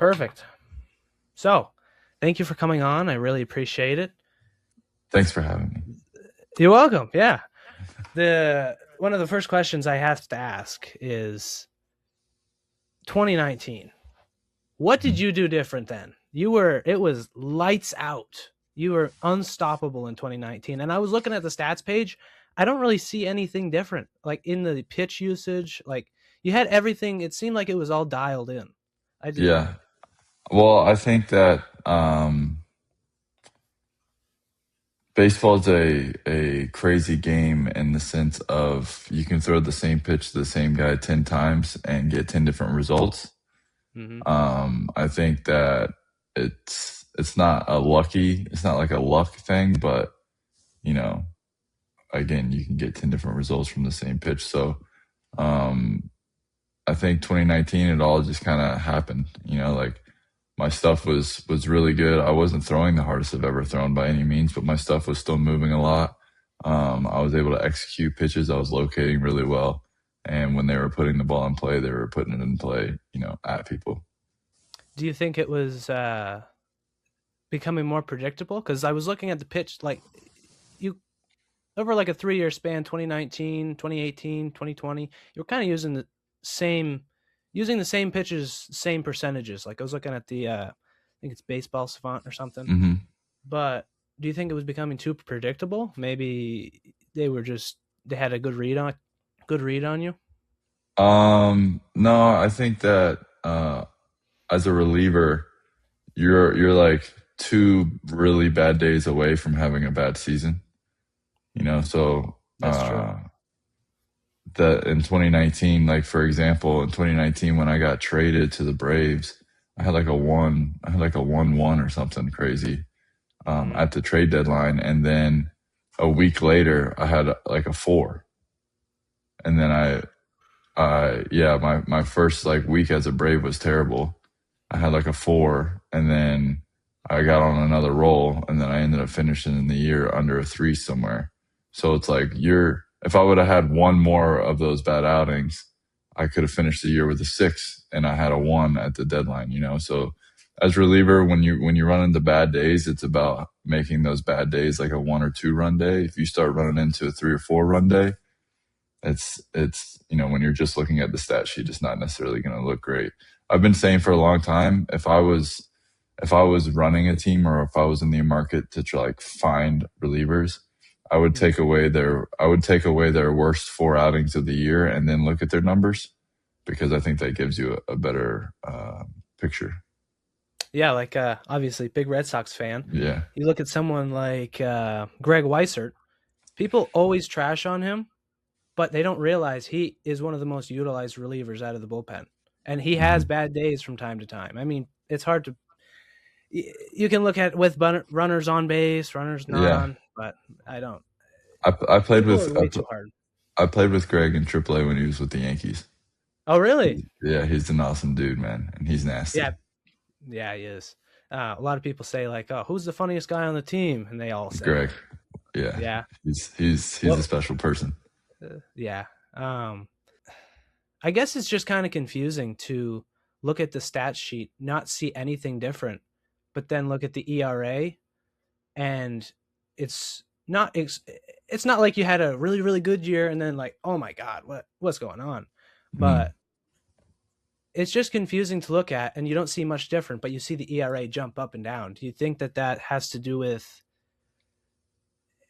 Perfect. So, thank you for coming on. I really appreciate it. Thanks for having me. You're welcome. Yeah. The one of the first questions I have to ask is 2019. What did you do different then? It was lights out. You were unstoppable in 2019. And I was looking at the stats page. I don't really see anything different. Like in the pitch usage, like you had everything. It seemed like it was all dialed in. I did. Yeah. Well, I think that baseball is a crazy game in the sense of you can throw the same pitch to the same guy 10 times and get 10 different results. Mm-hmm. I think that it's not like a luck thing, but you know, again, you can get 10 different results from the same pitch. So, um, I think 2019, it all just kind of happened, like my stuff was really good. I wasn't throwing the hardest I've ever thrown by any means, but my stuff was still moving a lot. I was able to execute pitches. I was locating really well. And when they were putting the ball in play, they were putting it in play, at people. Do you think it was becoming more predictable? Because I was looking at the pitch, like you over like a 3-year span, 2019, 2018, 2020, you were kind of using the same pitches, same percentages. Like I was looking at the I think it's Baseball Savant or something. hmm But do you think it was becoming too predictable? Maybe they had a good read on you. No, I think that as a reliever, you're like two really bad days away from having a bad season. So That's true. that in 2019, like for example, in 2019 when I got traded to the Braves, I had like a 1-1 or something crazy Mm-hmm. at the trade deadline, and then a week later I had like a 4, and then yeah, my first like week as a Brave was terrible. I had like a 4, and then I got on another roll, and then I ended up finishing in the year under a 3 somewhere. So it's like if I would have had one more of those bad outings, I could have finished the year with a 6, and I had a 1 at the deadline. So as reliever, when you run into bad days, it's about making those bad days like a 1 or 2 run day. If you start running into a 3 or 4 run day, it's when you're just looking at the stat sheet, it's not necessarily going to look great. I've been saying for a long time, if I was running a team or if I was in the market to try like find relievers, I would take away their worst 4 outings of the year and then look at their numbers, because I think that gives you a better picture. Yeah, like obviously big Red Sox fan. Yeah. You look at someone like Greg Weissert. People always trash on him, but they don't realize he is one of the most utilized relievers out of the bullpen, and he has hmm bad days from time to time. I mean, it's hard to you can look at with runners on base, runners not Yeah. on, but I don't. I played People with are way too hard. I played with Greg in AAA when he was with the Yankees. Oh, really? Yeah, he's an awesome dude, man, and he's Yeah, nasty. yeah, he is. A lot of people say like, "Oh, who's the funniest guy on the team?" And they all say Greg. him. Yeah, Yeah. he's a Well, special person. yeah. Um, I guess it's just kind of confusing to look at the stat sheet, not see anything different, but then look at the ERA, and it's it's not like you had a really really good year and then like, oh my god, what's going on? Mm. But it's just confusing to look at, and you don't see much different, but you see the ERA jump up and down. Do you think that that has to do with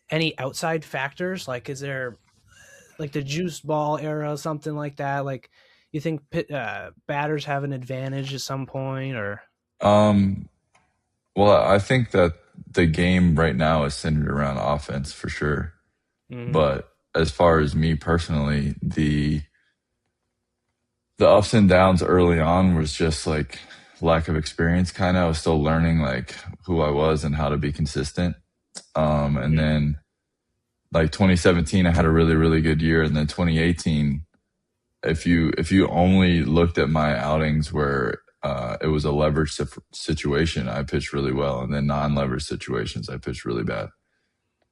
any outside factors? Like, is there like the juice ball era, something like that? Like, you think batters have an advantage at some point, or Um, well, I think that the game right now is centered around offense for sure. mm-hmm. But as far as me personally, the ups and downs early on was just like lack of experience. Kind of, I was still learning like who I was and how to be consistent. And Mm-hmm. then like 2017, I had a really really good year, and then 2018, if you only looked at my outings where it was a leverage situation, I pitched really well, and then non-leverage situations, I pitched really bad.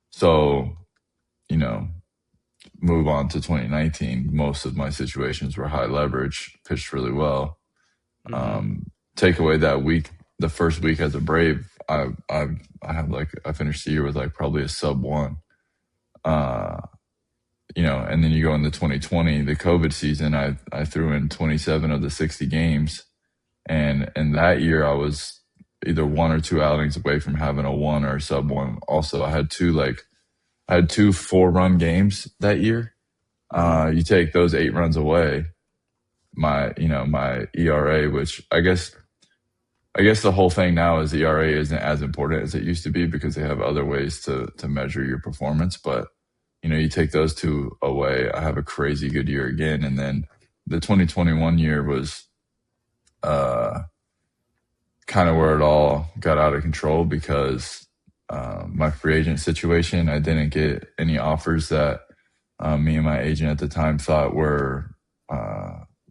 So, you know, move on to 2019. Most of my situations were high leverage, pitched really well. Mm-hmm. Um, take away that week, the first week as a Brave, I have like I finished the year with like probably a sub 1. Uh, and then you go into 2020, the COVID season. I threw in 27 of the 60 games, and in that year I was either 1 or 2 outings away from having a 1 or a sub 1. Also, I had 2 4-run games that year. Hmm. You take those 8 runs away, my ERA, which I guess the whole thing now is the ERA isn't as important as it used to be because they have other ways to measure your performance. But you take those 2 away, I have a crazy good year again. And then the 2021 year was uh, kind of where it all got out of control because my free agent situation, I didn't get any offers that me and my agent at the time thought were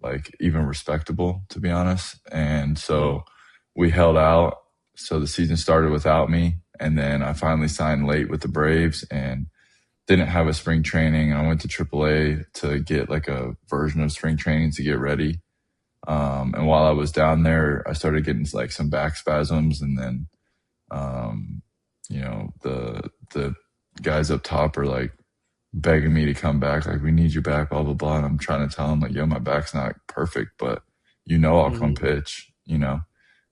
like even respectable, to be honest. And Mm. so we held out. So the season started without me. And then I finally signed late with the Braves and didn't have a spring training. I went to AAA to get like a version of spring training to get ready. And while I was down there, I started getting like some back spasms. And then, um, the guys up top are like, begging me to come back, like we need you back, blah blah blah. And I'm trying to tell him like, yo, my back's not perfect, but I'll come Hmm. pitch.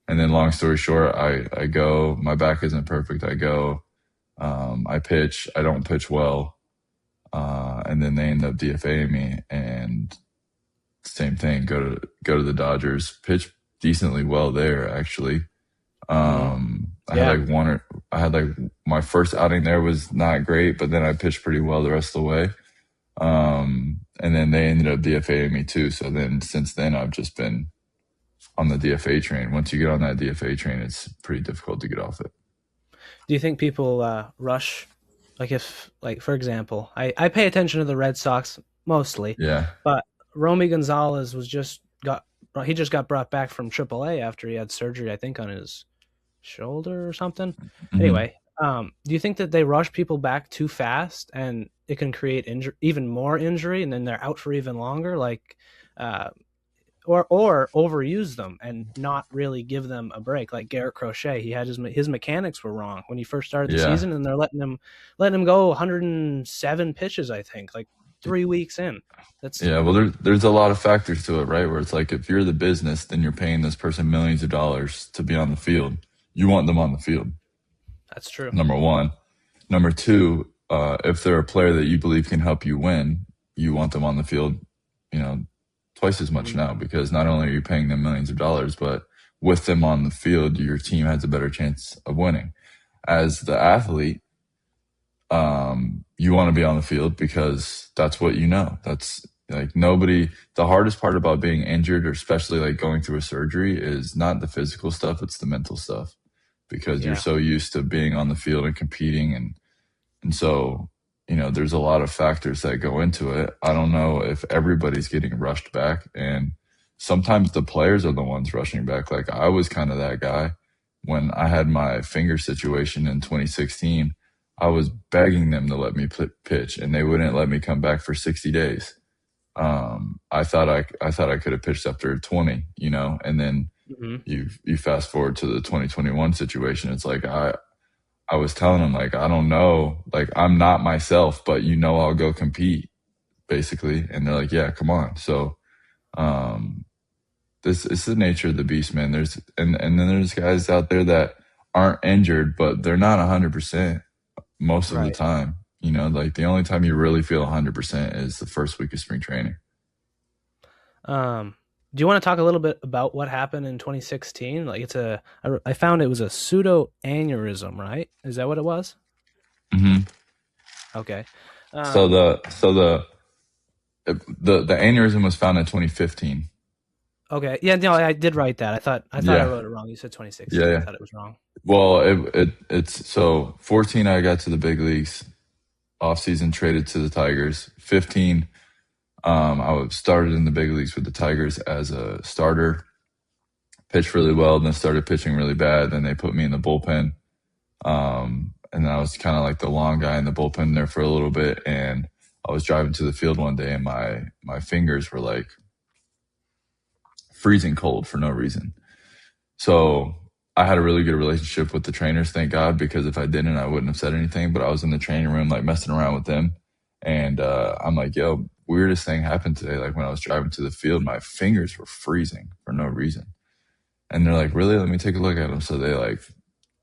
And then long story short, I go, my back isn't perfect. I go, I pitch, I don't pitch well, and then they end up DFAing me. And same thing, go to the Dodgers, pitch decently well there actually. Hmm. I had Yeah. like I had like my first outing there was not great, but then I pitched pretty well the rest of the way. And then they ended up DFAing me too. So then since then, I've just been on the DFA train. Once you get on that DFA train, it's pretty difficult to get off it. Do you think people rush, like if, like for example, I pay attention to the Red Sox mostly, Yeah. but Romy Gonzalez he just got brought back from AAA after he had surgery, I think, on his shoulder or something. Hmm. Anyway, do you think that they rush people back too fast and it can create even more injury, and then they're out for even longer? Like, uh, or overuse them and not really give them a break. Like Garrett Crochet, he had his mechanics were wrong when he first started the Yeah. season, and they're letting him go 107 pitches, I think, like 3 weeks in. That's Yeah. Well, there's a lot of factors to it, right? Where it's like if you're the business, then you're paying this person millions of dollars to be on the field. You want them on the field, that's true. number one. Number two, if they're a player that you believe can help you win, you want them on the field, you know, twice as much Mhm. now because not only are you paying them millions of dollars, but with them on the field, your team has a better chance of winning. As the athlete, you want to be on the field because that's what you know. That's like nobody, the hardest part about being injured or especially like going through a surgery is not the physical stuff, it's the mental stuff because you're Yeah. so used to being on the field and competing and so, there's a lot of factors that go into it. I don't know if everybody's getting rushed back. And sometimes the players are the ones rushing back. Like I was kind of that guy when I had my finger situation in 2016. I was begging them to let me pitch, and they wouldn't let me come back for 60 days. I thought I could have pitched after 20, and then Hmm. you fast forward to the 2021 situation. It's like I was telling him like I don't know, like I'm not myself, but I'll go compete basically, and they're like, yeah, come on. So um, this is the nature of the beast, man. And then there's guys out there that aren't injured, but they're not 100% most of the Right. time. Like the only time you really feel 100% is the first week of spring training. Um, do you want to talk a little bit about what happened in 2016? Like I found it was a pseudo aneurysm, right? Is that what it was? Hmm. Okay. So Um, the aneurysm was found in 2015. okay. Yeah, no, I did write that. I thought I Yeah, wrote it wrong. You said yeah, 2016. I yeah. thought it was wrong. Well, it's so 14. I got to the big leagues. Offseason traded to the Tigers. 15, I was started in the big leagues with the Tigers as a starter. Pitched really well, then started pitching really bad. Then they put me in the bullpen. And then I was kind of like the long guy in the bullpen there for a little bit. And I was driving to the field one day, and my fingers were like freezing cold for no reason. So I had a really good relationship with the trainers, thank God, because if I didn't, I wouldn't have said anything. But I was in the training room, like messing around with them. And I'm like, yo, weirdest thing happened today. Like when I was driving to the field, my fingers were freezing for no reason. And they're like, really? Let me take a look at them. So they like,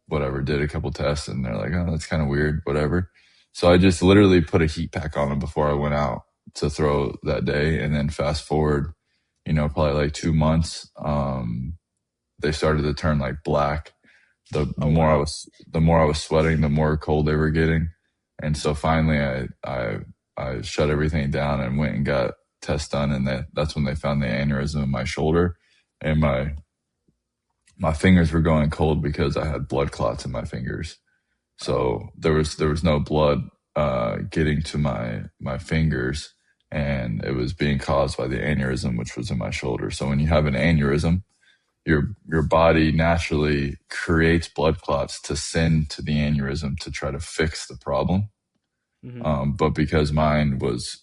whatever, did a couple tests and they're like, oh, that's kind of weird, whatever. So I just literally put a heat pack on them before I went out to throw that day. And then fast forward, probably like 2 months, they started to turn like black. The Oh more wow. the more I was sweating, the more cold they were getting. And so finally I shut everything down and went and got tests done. And that's when they found the aneurysm in my shoulder, and my fingers were going cold because I had blood clots in my fingers. So Oh. there was no blood getting to my fingers, and it was being caused by the aneurysm, which was in my shoulder. So when you have an aneurysm, your body naturally creates blood clots to send to the aneurysm to try to fix the problem. Hmm. But because mine was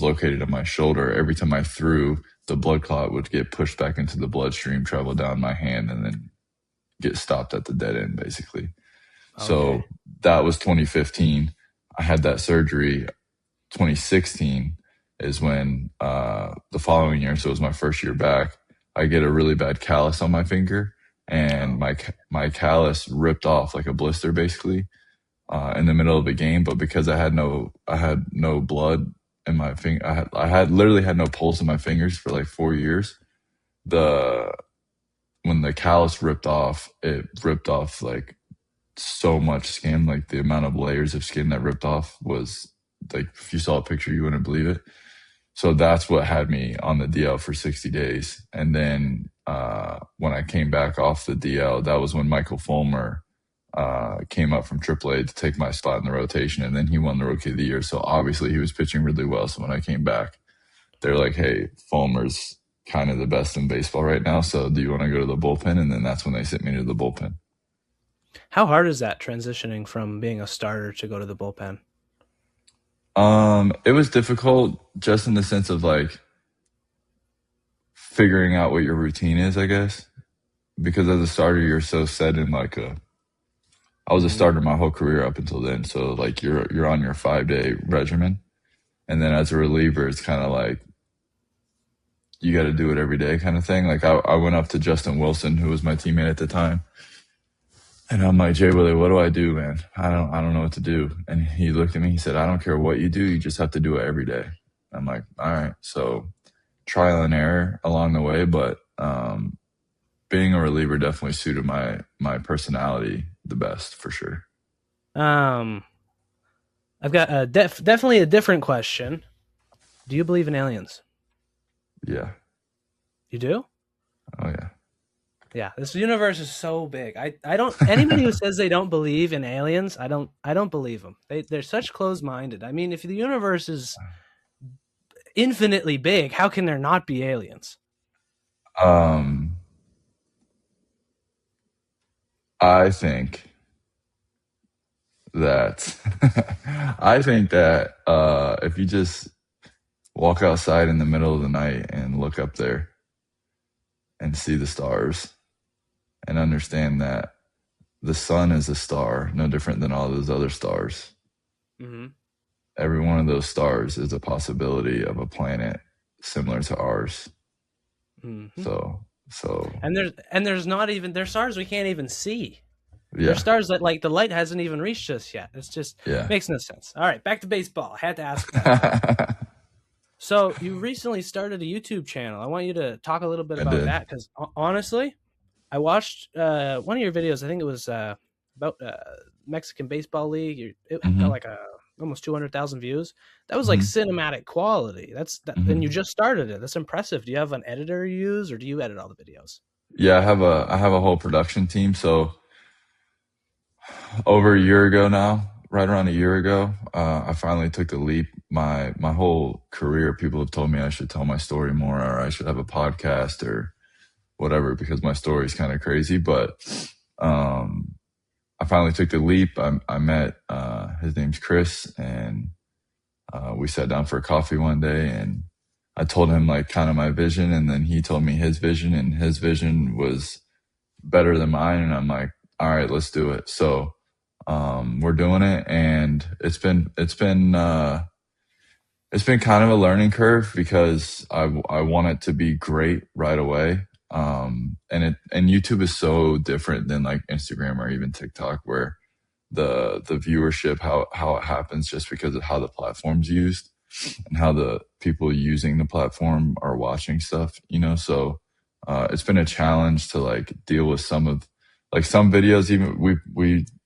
located in my shoulder, every time I threw, the blood clot would get pushed back into the bloodstream, travel down my hand, and then get stopped at the dead end, basically. Okay. So that was 2015. I had that surgery. 2016 is when the following year, so it was my first year back, I get a really bad callus on my finger, and Oh. my callus ripped off like a blister, basically, in the middle of the game. But because I had no blood in my finger, I had literally had no pulse in my fingers for like 4 years. The When the callus ripped off, it ripped off like so much skin. Like the amount of layers of skin that ripped off was like, if you saw a picture, you wouldn't believe it. So that's what had me on the DL for 60 days. And then when I came back off the DL, that was when Michael Fulmer came up from AAA to take my spot in the rotation. And then he won the Rookie of the Year. So obviously he was pitching really well. So when I came back, they're like, hey, Fulmer's kind of the best in baseball right now. So do you want to go to the bullpen? And then that's when they sent me to the bullpen. How hard is that transitioning from being a starter to go to the bullpen? It was difficult just in the sense of like figuring out what your routine is, I guess. Because as a starter, you're so set in like I was a Hmm. starter my whole career up until then. So like you're on your 5 day regimen. And then as a reliever, it's kind of like you got to do it every day kind of thing. Like I went up to Justin Wilson, who was my teammate at the time. And I'm like, Jay Willie, what do I do, man? I don't know what to do. And he looked at me, he said, I don't care what you do, you just have to do it every day. I'm like, all right. So trial and error along the way, but being a reliever definitely suited my personality the best for sure. Um, I've got definitely a different question. Do you believe in aliens? Yeah. You do? Oh yeah. Yeah, this universe is so big. I don't anybody who says they don't believe in aliens, I don't believe them. They're such closed-minded. I mean, if the universe is infinitely big, how can there not be aliens? Um, I think that I think that if you just walk outside in the middle of the night and look up there and see the stars and understand that the sun is a star, no different than all those other stars. Hmm. Every one of those stars is a possibility of a planet similar to ours. Hmm. So And there's not even there's stars we can't even see. There's yeah, stars that like the light hasn't even reached us yet. It's just yeah. makes no sense. All right, back to baseball. I had to ask that. So you recently started a YouTube channel. I want you to talk a little bit I about did. that because honestly, I watched one of your videos. I think it was about Mexican baseball league. It got Hmm. like a almost 200,000 views. That was like Hmm. cinematic quality. That's that, and you Hmm. just started it. That's impressive. Do you have an editor you use, or do you edit all the videos? Yeah, I have a whole production team. So over a year ago now, right around a year ago, I finally took the leap. My whole career, people have told me I should tell my story more, or I should have a podcast, or whatever, because my story is kind of crazy. But um, I finally took the leap. I met his name's Chris, and we sat down for a coffee one day, and I told him like kind of my vision, and then he told me his vision, and his vision was better than mine, and I'm like, all right, let's do it. So we're doing it, and it's been kind of a learning curve because I want it to be great right away. And YouTube is so different than like Instagram or even TikTok, where the viewership, how it happens just because of how the platform's used and how the people using the platform are watching stuff, you know. So it's been a challenge to like deal with some of like some videos. Even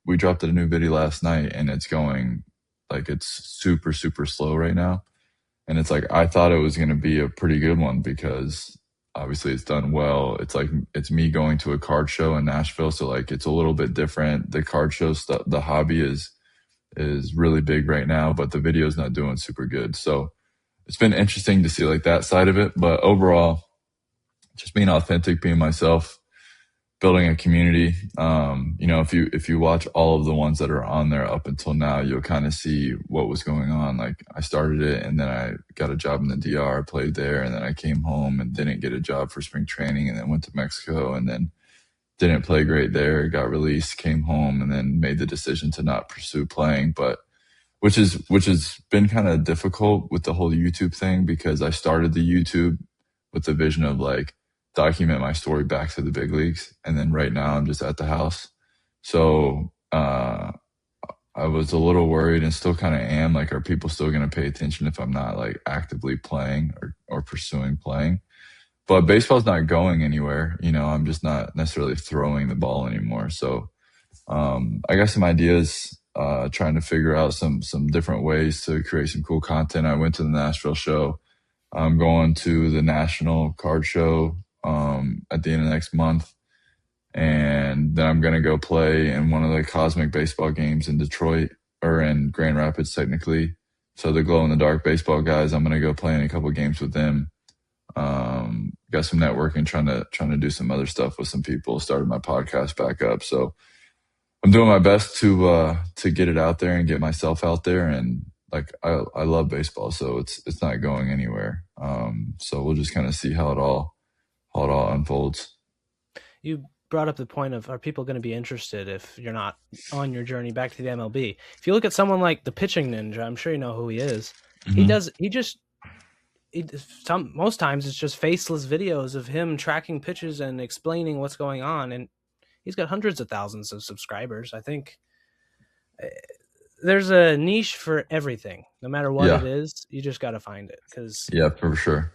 we dropped a new video last night, and it's going like it's super slow right now. And it's like I thought it was going to be a pretty good one because obviously it's done well. It's like it's me going to a card show in Nashville, so like it's a little bit different. The card show stuff, the hobby is really big right now, but the video's not doing super good. So it's been interesting to see like that side of it. But overall, just being authentic, being myself, building a community. You know, if you watch all of the ones that are on there up until now, you'll kind of see what was going on. Like I started it, and then I got a job in the DR, played there, and then I came home and didn't get a job for spring training, and then went to Mexico, and then didn't play great there, got released, came home, and then made the decision to not pursue playing. But which has been kind of difficult with the whole YouTube thing because I started the YouTube with the vision of like document my story back to the big leagues, and then right now I'm just at the house. So I was a little worried and still kind of am like, are people still going to pay attention if I'm not like actively playing or pursuing playing? But baseball's not going anywhere. You know, I'm just not necessarily throwing the ball anymore. So I got some ideas, trying to figure out some different ways to create some cool content. I went to the Nashville show. I'm going to the National Card Show at the end of next month, and then I'm gonna go play in one of the Cosmic baseball games in Detroit or in Grand Rapids, technically. So the glow in the dark baseball guys, I'm gonna go play in a couple games with them. Got some networking, trying to do some other stuff with some people. Started my podcast back up, so I'm doing my best to get it out there and get myself out there. And like I love baseball, so it's not going anywhere. So we'll just kind of see how it all unfolds. You brought up the point of, are people going to be interested if you're not on your journey back to the MLB? If you look at someone like the pitching ninja, I'm sure you know who he is. Hmm. Most times it's just faceless videos of him tracking pitches and explaining what's going on, and he's got hundreds of thousands of subscribers. I think there's a niche for everything. No matter what it Yeah, is, you just got to find it. Because yeah, for sure.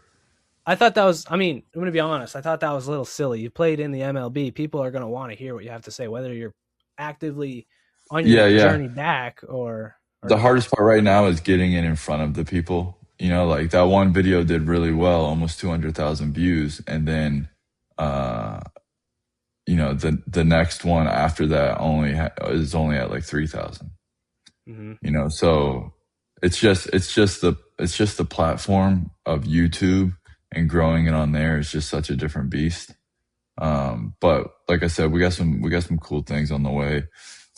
I thought that was, I mean, I'm going to be honest, I thought that was a little silly. You played in the MLB. People are going to want to hear what you have to say, whether you're actively on your Yeah, yeah. journey back or The not. hardest part right now is getting it in front of the people. You know, like that one video did really well, almost 200,000 views, and then uh you know the next one after that is only at like 3,000. Mm-hmm. You know, so it's just the platform of YouTube, and growing it on there is just such a different beast. But like I said, we got some cool things on the way.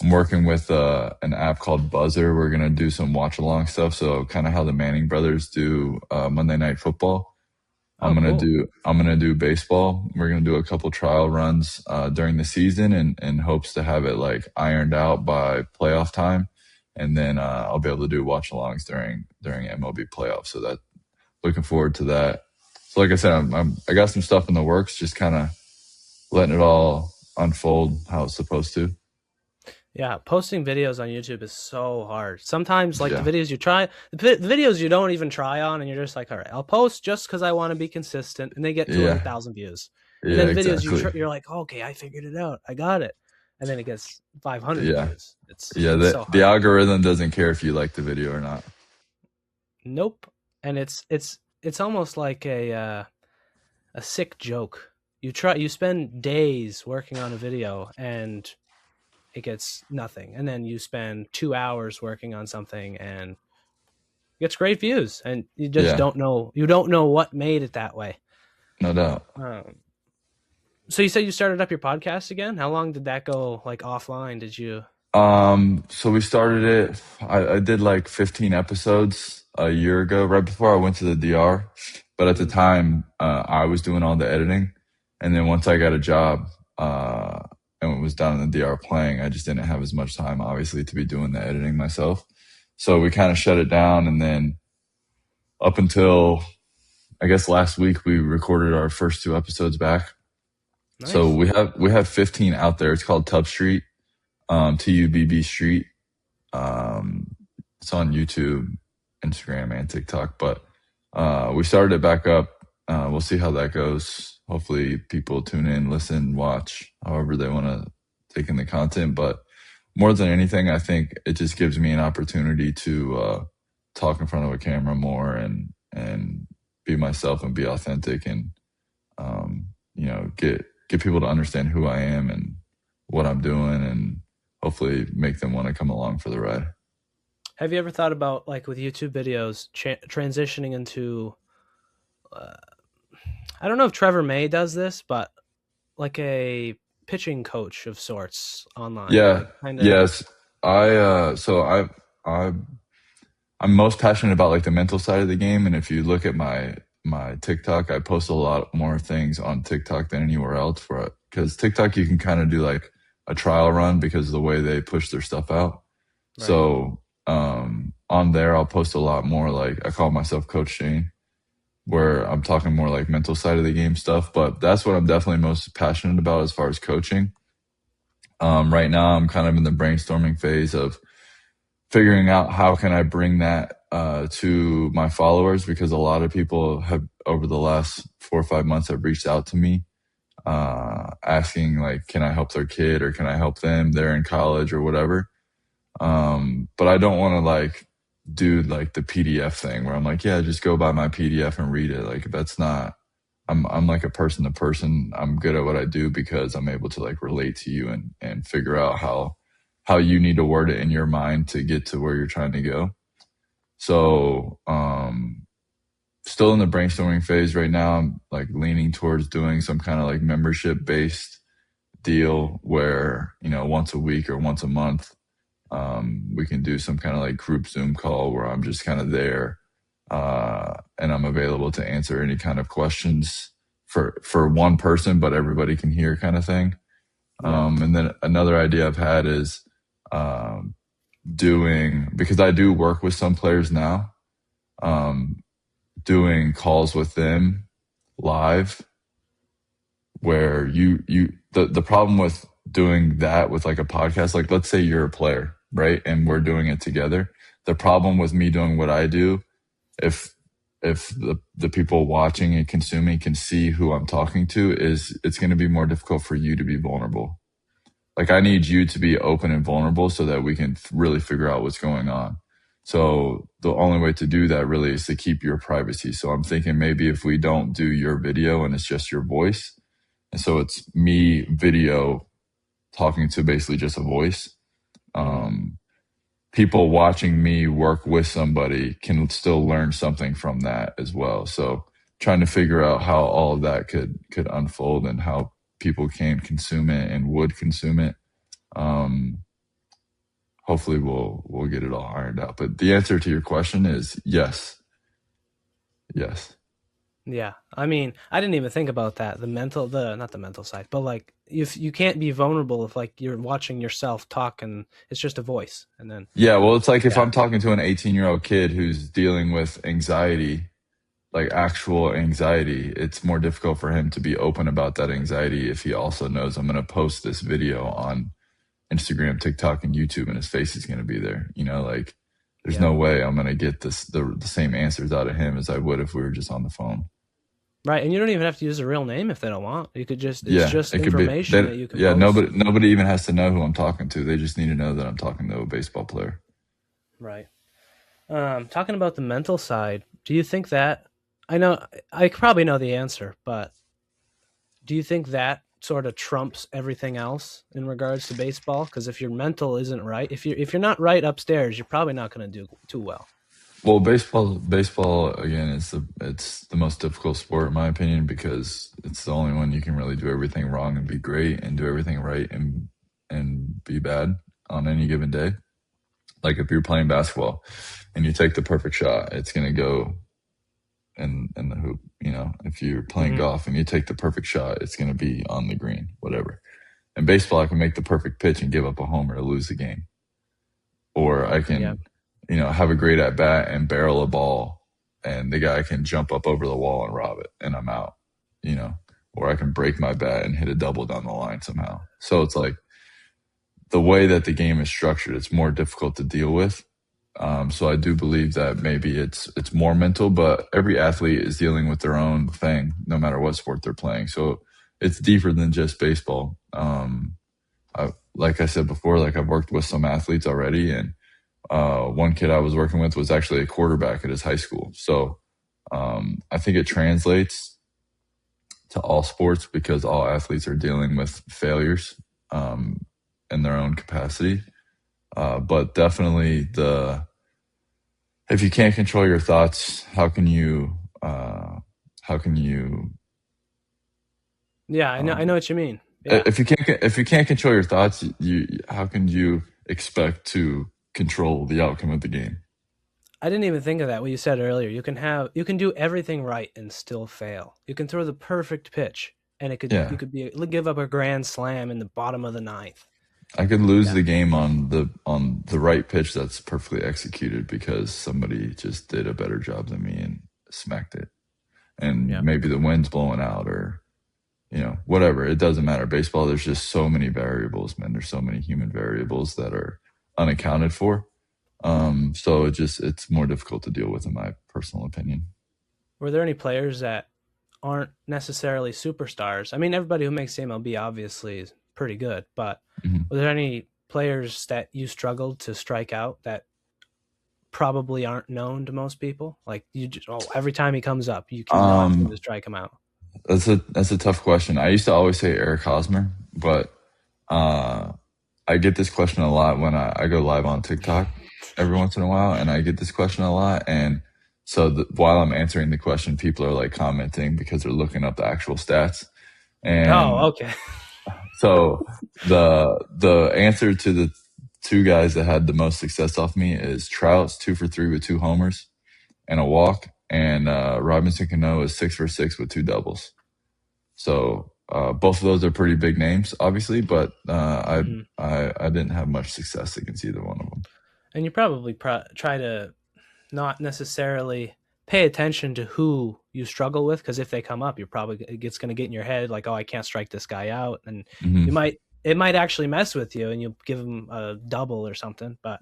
I'm working with an app called Buzzer. We're gonna do some watch along stuff. So kind of how the Manning brothers do Monday Night Football. Oh, cool. I'm gonna do baseball. We're gonna do a couple trial runs during the season, and in hopes to have it like ironed out by playoff time, and then I'll be able to do watch alongs during MLB playoffs. So that looking forward to that. So like I said, I got some stuff in the works, just kind of letting it all unfold how it's supposed to. Yeah, posting videos on YouTube is so hard. Sometimes, like the Yeah. videos you try, the videos you don't even try on, and you're just like, all right, I'll post just because I want to be consistent, and they get Yeah. 200,000 views. And Yeah, then videos exactly. you're like, okay, I figured it out, I got it, and then it gets 500 Yeah. views. Yeah. It's so The hard. algorithm doesn't care if you like the video or not. Nope. And it's almost like a sick joke. You spend days working on a video, and it gets nothing, and then you spend 2 hours working on something and gets great views, and Yeah. you don't know what made it that way. No doubt. um, so you said you started up your podcast again. How long did that go like offline? Did you? So we started it. I did like 15 episodes a year ago, right before I went to the DR. But at the Mhm. time, I was doing all the editing. And then once I got a job, uh, and was down in the DR playing, I just didn't have as much time, obviously, to be doing the editing myself. So we kind of shut it down, and then up until I guess last week we recorded our first 2 episodes back. So Nice. we have 15 out there. It's called Tub Street, TUBB Street. Um, it's on YouTube, Instagram, and TikTok. But we started it back up. We'll see how that goes. Hopefully, people tune in, listen, watch, however they want to take in the content. But more than anything, I think it just gives me an opportunity to talk in front of a camera more and be myself and be authentic and get people to understand who I am and what I'm doing and hopefully make them want to come along for the ride. Have you ever thought about, like, with YouTube videos, transitioning into, uh, I don't know if Trevor May does this, but like a pitching coach of sorts online, Yeah. like kind of Yes. I I'm most passionate about like the mental side of the game. And if you look at my TikTok, I post a lot more things on TikTok than anywhere else for it. Because TikTok you can kind of do like a trial run because of the way they push their stuff out. right. So on there I'll post a lot more like I call myself Coach Shane, where I'm talking more like mental side of the game stuff. But that's what I'm definitely most passionate about as far as coaching. Right now I'm kind of in the brainstorming phase of figuring out how can I bring that to my followers because a lot of people have over the last 4 or 5 months have reached out to me asking like, can I help their kid or can I help them? They're in college or whatever. But I don't want to like do like the PDF thing where I'm like, yeah, just go buy my PDF and read it. Like that's not. I'm like a person to person. I'm good at what I do because I'm able to like relate to you and figure out how you need to word it in your mind to get to where you're trying to go. So, still in the brainstorming phase right now. I'm like leaning towards doing some kind of like membership based deal where, once a week or once a month, we can do some kind of like group Zoom call where I'm just kind of there, and I'm available to answer any kind of questions for one person, but everybody can hear kind of thing. Yeah. And then another idea I've had is um, doing because I do work with some players now, um, doing calls with them live where the problem with doing that with like a podcast, like let's say you're a player, right? And we're doing it together. The problem with me doing what I do, if the people watching and consuming can see who I'm talking to, is it's going to be more difficult for you to be vulnerable. Like I need you to be open and vulnerable so that we can really figure out what's going on. So the only way to do that really is to keep your privacy. So I'm thinking maybe if we don't do your video and it's just your voice, and so it's me video talking to basically just a voice. Hmm. Um, People watching me work with somebody can still learn something from that as well. So trying to figure out how all of that could unfold and how people can consume it and would consume it. Um, Hopefully we'll get it all ironed out. But the answer to your question is yes, yes. Yeah. I mean, I didn't even think about that. The not the mental side, but like if you can't be vulnerable if like you're watching yourself talk and it's just a voice and then Yeah, well, it's like if yeah. I'm talking to an 18-year-old kid who's dealing with anxiety, like actual anxiety, it's more difficult for him to be open about that anxiety if he also knows I'm going to post this video on Instagram, TikTok, and YouTube, and his face is going to be there. Like there's Yeah. no way I'm going to get the same answers out of him as I would if we were just on the phone. Right. And you don't even have to use a real name if they don't want. You could just it's Yeah, just it could be. information Then that you can yeah, post. nobody even has to know who I'm talking to. They just need to know that I'm talking to a baseball player. Right. Talking about the mental side, do you think that I know I probably know the answer, but do you think that sort of trumps everything else in regards to baseball? Because if your mental isn't right, if you're not right upstairs, you're probably not going to do too well. Well, baseball again it's the most difficult sport in my opinion because it's the only one you can really do everything wrong and be great and do everything right and be bad on any given day. Like if you're playing basketball and you take the perfect shot, it's gonna go in the hoop. If you're playing Hmm. golf and you take the perfect shot, it's gonna be on the green, whatever. In baseball, I can make the perfect pitch and give up a homer to lose the game, or I Yeah. can, have a great at bat and barrel a ball, and the guy can jump up over the wall and rob it, and I'm out. You know, or I can break my bat and hit a double down the line somehow. So it's like the way that the game is structured, it's more difficult to deal with. So I do believe that maybe it's more mental, but every athlete is dealing with their own thing, no matter what sport they're playing. So it's deeper than just baseball. Like I said before, like I've worked with some athletes already, and one kid I was working with was actually a quarterback at his high school. So I think it translates to all sports because all athletes are dealing with failures in their own capacity. But definitely if you can't control your thoughts, how can you Yeah, I know um, what you mean. Yeah. if you can't control your thoughts, you how can you expect to control the outcome of the game? I didn't even think of that. What you said earlier. You can do everything right and still fail. You can throw the perfect pitch and you Yeah, could give up a grand slam in the bottom of the ninth. I could lose Yeah. the game on the right pitch that's perfectly executed because somebody just did a better job than me and smacked it. And Yeah. maybe the wind's blowing out or whatever. It doesn't matter. Baseball, there's just so many variables, man. There's so many human variables that are unaccounted for. So it's more difficult to deal with, in my personal opinion. Were there any players that aren't necessarily superstars? I mean, everybody who makes the MLB obviously is pretty good, but Mhm. were there any players that you struggled to strike out that probably aren't known to most people? Like every time he comes up, you cannot seem to Um, strike him out. that's a tough question. I used to always say Eric Hosmer, but uh, I get this question a lot when I go live on TikTok every once in a while, and I get this question a lot. And so while I'm answering the question, people are like commenting because they're looking up the actual stats. Oh, And okay. so the answer to the two guys that had the most success off me is Trout's 2 for 3 with 2 homers and a walk, and Robinson Cano is 6 for 6 with 2 doubles. So both of those are pretty big names, obviously, but Mhm. I didn't have much success against either one of them. And you probably try to not necessarily pay attention to who you struggle with, because if they come up, you're probably it's going to get in your head like, oh, I can't strike this guy out, and Hmm. it might actually mess with you, and you give him a double or something. But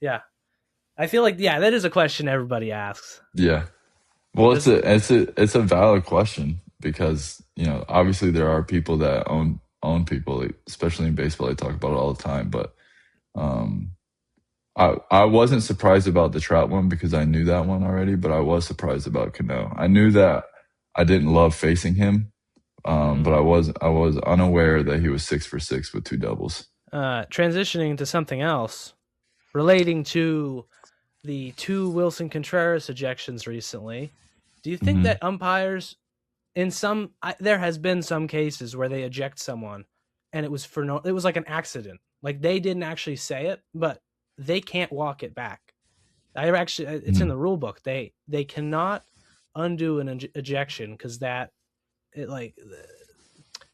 yeah, I feel like that is a question everybody asks. Yeah. Well, This is it's a valid question because obviously there are people that own people, especially in baseball. They talk about it all the time, but um, I wasn't surprised about the Trout one because I knew that one already, but I was surprised about Cano. I knew that I didn't love facing him, mhm. but I was unaware that he was 6 for 6 with 2 doubles. Transitioning to something else relating to the two Wilson Contreras ejections recently. Do you think Hmm. that umpires there has been some cases where they eject someone and it was like an accident. Like they didn't actually say it, but they can't walk it back. It's in Hmm. the rule book. They cannot undo an ejection because that it like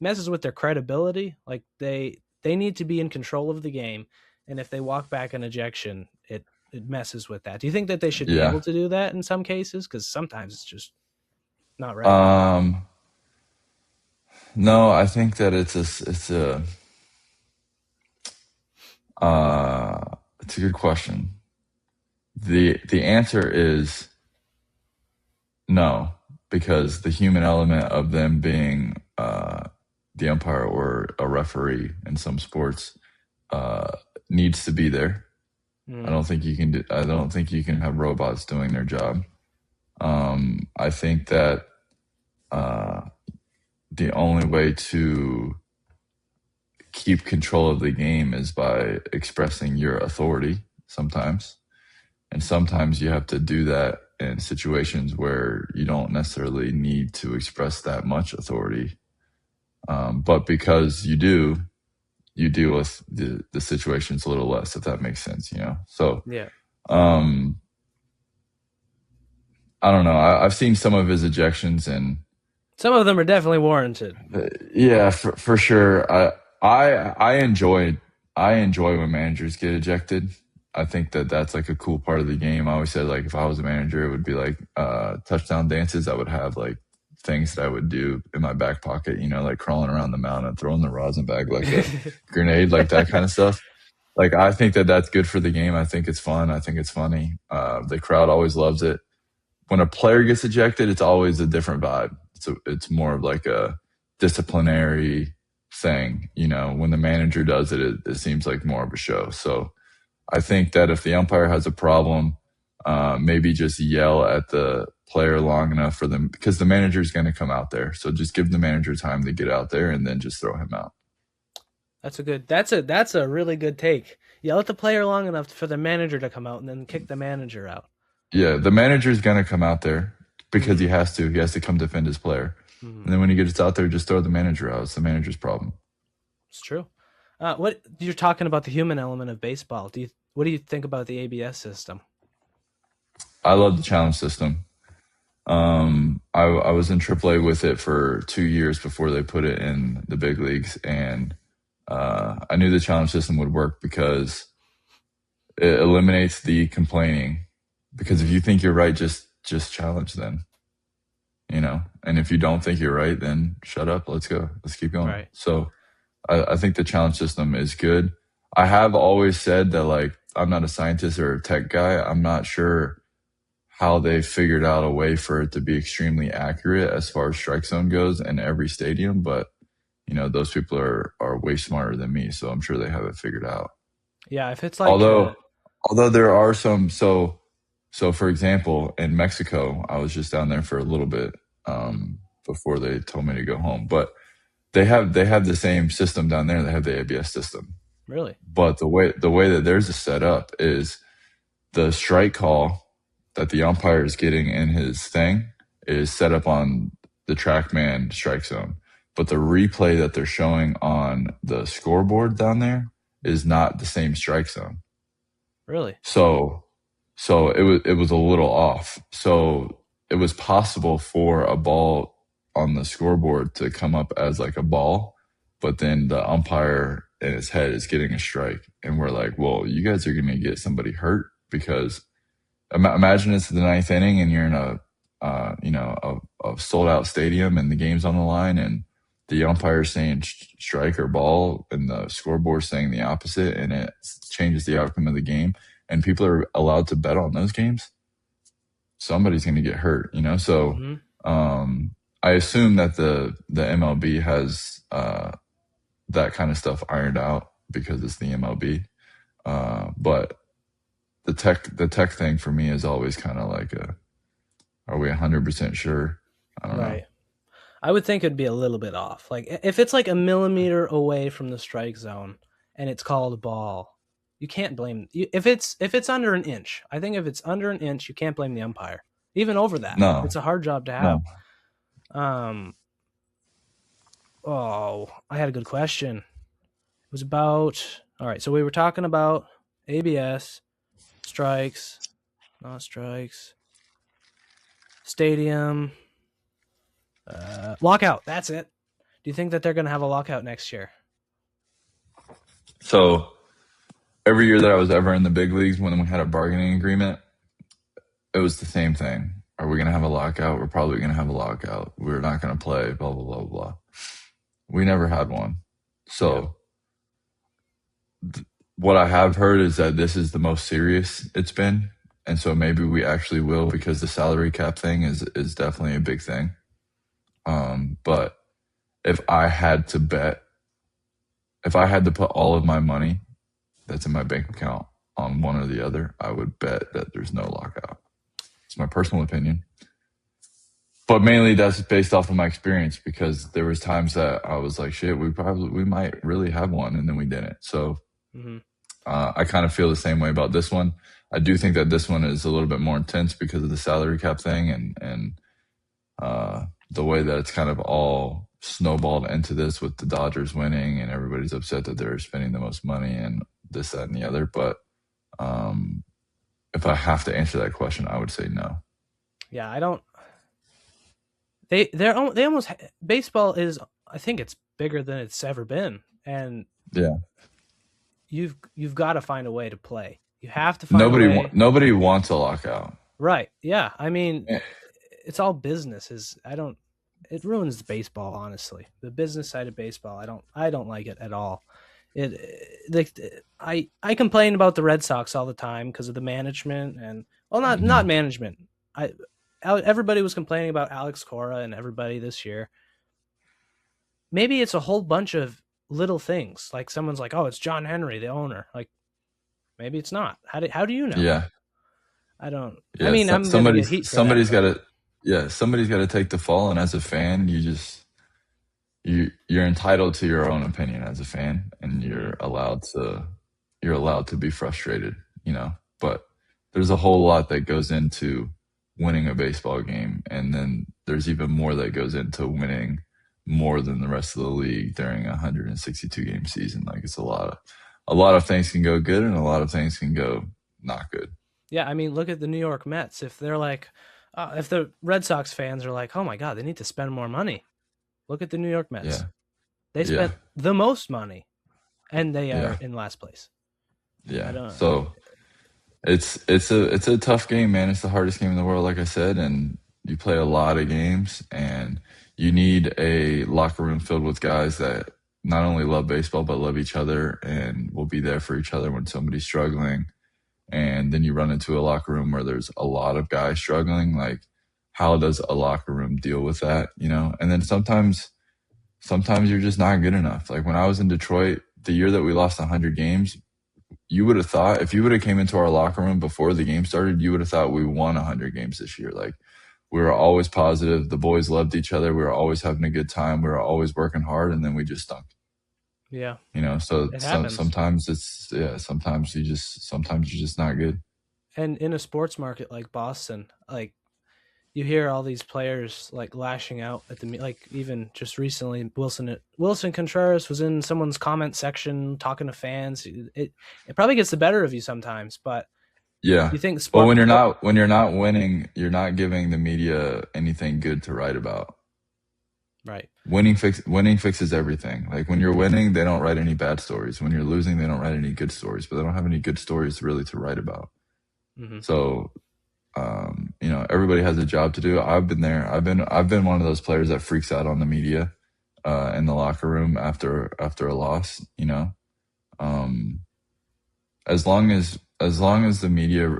messes with their credibility. Like they need to be in control of the game, and if they walk back an ejection, it messes with that. Do you think that they should be Yeah. able to do that in some cases? Because sometimes it's just not right. Um, no, I think that it's a good question. The answer is no, because the human element of them being the umpire or a referee in some sports uh, needs to be there. Mm, I don't think you can have robots doing their job. I think that uh, the only way to keep control of the game is by expressing your authority sometimes. And sometimes you have to do that in situations where you don't necessarily need to express that much authority. But because you do, you deal with the situations a little less, if that makes sense. So yeah. um, I don't know. I've seen some of his ejections, and Some of them are definitely warranted. yeah, for sure. I enjoy when managers get ejected. I think that that's like a cool part of the game. I always said like if I was a manager, it would be like touchdown dances. I would have like things that I would do in my back pocket, like crawling around the mountain and throwing the rosin bag like a grenade, like that kind of stuff. Like I think that that's good for the game. I think it's fun. I think it's funny. The crowd always loves it. When a player gets ejected, it's always a different vibe. It's more of like a disciplinary thing. When the manager does it, it seems like more of a show. So I think that if the umpire has a problem, maybe just yell at the player long enough for them because the manager is going to come out there. So just give the manager time to get out there and then just throw him out. That's a really good take. Yell at the player long enough for the manager to come out and then kick the manager out. Yeah, the manager is going to come out there because Mm-hmm. he has to. He has to come defend his player. Mm-hmm. And then when he gets out there, just throw the manager out. It's the manager's problem. It's true. What you're talking about the human element of baseball? What do you think about the ABS system? I love the challenge system. I was in AAA with it for 2 years before they put it in the big leagues, and I knew the challenge system would work because it eliminates the complaining. Because if Mm-hmm. you think you're right, just challenge then, And if you don't think you're right, then shut up. Let's go. Let's keep going. Right. So I think the challenge system is good. I have always said that like I'm not a scientist or a tech guy. I'm not sure how they figured out a way for it to be extremely accurate as far as strike zone goes in every stadium, but those people are way smarter than me, so I'm sure they have it figured out. Yeah. If it's like Although there are some so for example, in Mexico, I was just down there for a little bit mm, before they told me to go home. But they have the same system down there. They have the ABS system. really, But the way that theirs is set up is the strike call that the umpire is getting in his thing is set up on the TrackMan strike zone. But the replay that they're showing on the scoreboard down there is not the same strike zone. really, So it was a little off. So it was possible for a ball on the scoreboard to come up as like a ball, but then the umpire in his head is getting a strike. And we're like, well, you guys are going to get somebody hurt because imagine it's the ninth inning and you're in a sold out stadium and the game's on the line and the umpire is saying strike or ball and the scoreboard saying the opposite and it changes the outcome of the game and people are allowed to bet on those games, somebody's going to get hurt. So hmm I assume that the MLB has that kind of stuff ironed out because it's the MLB. But the tech thing for me is always kind of like are we 100% sure? I don't know. right. I would think it'd be a little bit off. Like if it's like a millimeter away from the strike zone and it's called a ball, you can't blame if it's under an inch. I think if it's under an inch, you can't blame the umpire. Even over that, No, it's a hard job to have. no. Um. Oh, I had a good question. It was about all right. So we were talking about ABS strikes, not strikes, stadium, lockout. That's it. Do you think that they're going to have a lockout next year? So every year that I was ever in the big leagues, when we had a bargaining agreement, it was the same thing. Are we going to have a lockout? We're probably going to have a lockout. We're not going to play, blah, blah, blah, blah. We never had one. Yeah. So what I have heard is that this is the most serious it's been. And so maybe we actually will because the salary cap thing is definitely a big thing. But if I had to bet, if I had to put all of my money that's in my bank account on one or the other, I would bet that there's no lockout. It's my personal opinion. But mainly that's based off of my experience because there was times that I was like, shit, we might really have one and then we didn't. So hmm I kind of feel the same way about this one. I do think that this one is a little bit more intense because of the salary cap thing and the way that it's kind of all snowballed into this with the Dodgers winning and everybody's upset that they're spending the most money and this, that, and the other. But um, if I have to answer that question, I would say no. Yeah, I don't. They almost baseball is. I think it's bigger than it's ever been. and Yeah. you've got to find a way to play. You have to find a way. Nobody wants a lockout. Right. Yeah. I mean, Eh, it's all business. Is I don't. It ruins baseball. Honestly, the business side of baseball, I don't like it at all. I complain about the Red Sox all the time because of the management and well, not mhm. management. I everybody was complaining about Alex Cora and everybody this year. Maybe it's a whole bunch of little things. Like someone's like, "Oh, it's John Henry, the owner." Like maybe it's not. How do you know? Yeah. I don't. I Yeah. mean, I'm gonna get heat for that, Somebody's got but to. Yeah. Somebody's got to take the fall. And as a fan, you're entitled to your own opinion as a fan, and mhm. you're allowed to be frustrated. You know, but there's a whole lot that goes into winning a baseball game, and then there's even more that goes into winning more than the rest of the league during a 162 game season. Like it's a lot of things can go good, and a lot of things can go not good. Yeah, I mean, look at the New York Mets. If they're like, if the Red Sox fans are like, "Oh my God, they need to spend more money," look at the New York Mets. Yeah, They yeah, spent the most money, and they are yeah, in last place. I yeah. don't. So it's a tough game, man. It's the hardest game in the world, like I said, and you play a lot of games, and you need a locker room filled with guys that not only love baseball but love each other and will be there for each other when somebody's struggling. And then you run into a locker room where there's a lot of guys struggling. Like, how does a locker room deal with that? You know, and then sometimes you're just not good enough. Like when I was in Detroit, the year that we lost 100 games, you would have thought if you would have came into our locker room before the game started, you would have thought we won 100 games this year. Like we were always positive. The boys loved each other. We were always having a good time. We were always working hard, and then we just stunk. Yeah, You know, so it happens. sometimes sometimes you're just not good. And in a sports market like Boston, like you hear all these players like lashing out at the like even just recently Wilson Contreras was in someone's comment section talking to fans. It probably gets the better of you sometimes, but Yeah. you think Well, sport when you're not winning, you're not giving the media anything good to write about. right. Winning fixes everything. Like when you're winning, they don't write any bad stories. When you're losing, they don't write any good stories, but they don't have any good stories really to write about. Hmm. So, you know, everybody has a job to do. I've been there. I've been one of those players that freaks out on the media, in the locker room after a loss, you know. Um, as long as the media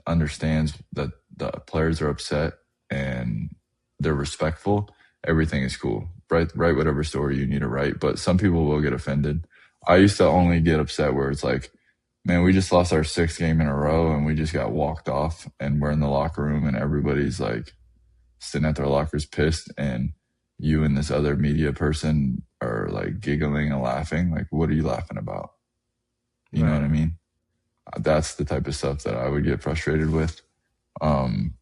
understands that the players are upset and they're respectful, everything is cool. Write whatever story you need to write, but some people will get offended. I used to only get upset where it's like, man, we just lost our sixth game in a row and we just got walked off, and we're in the locker room and everybody's like sitting at their lockers pissed, and you and this other media person are like giggling and laughing. Like, what are you laughing about? You know what Right. I mean? That's the type of stuff that I would get frustrated with.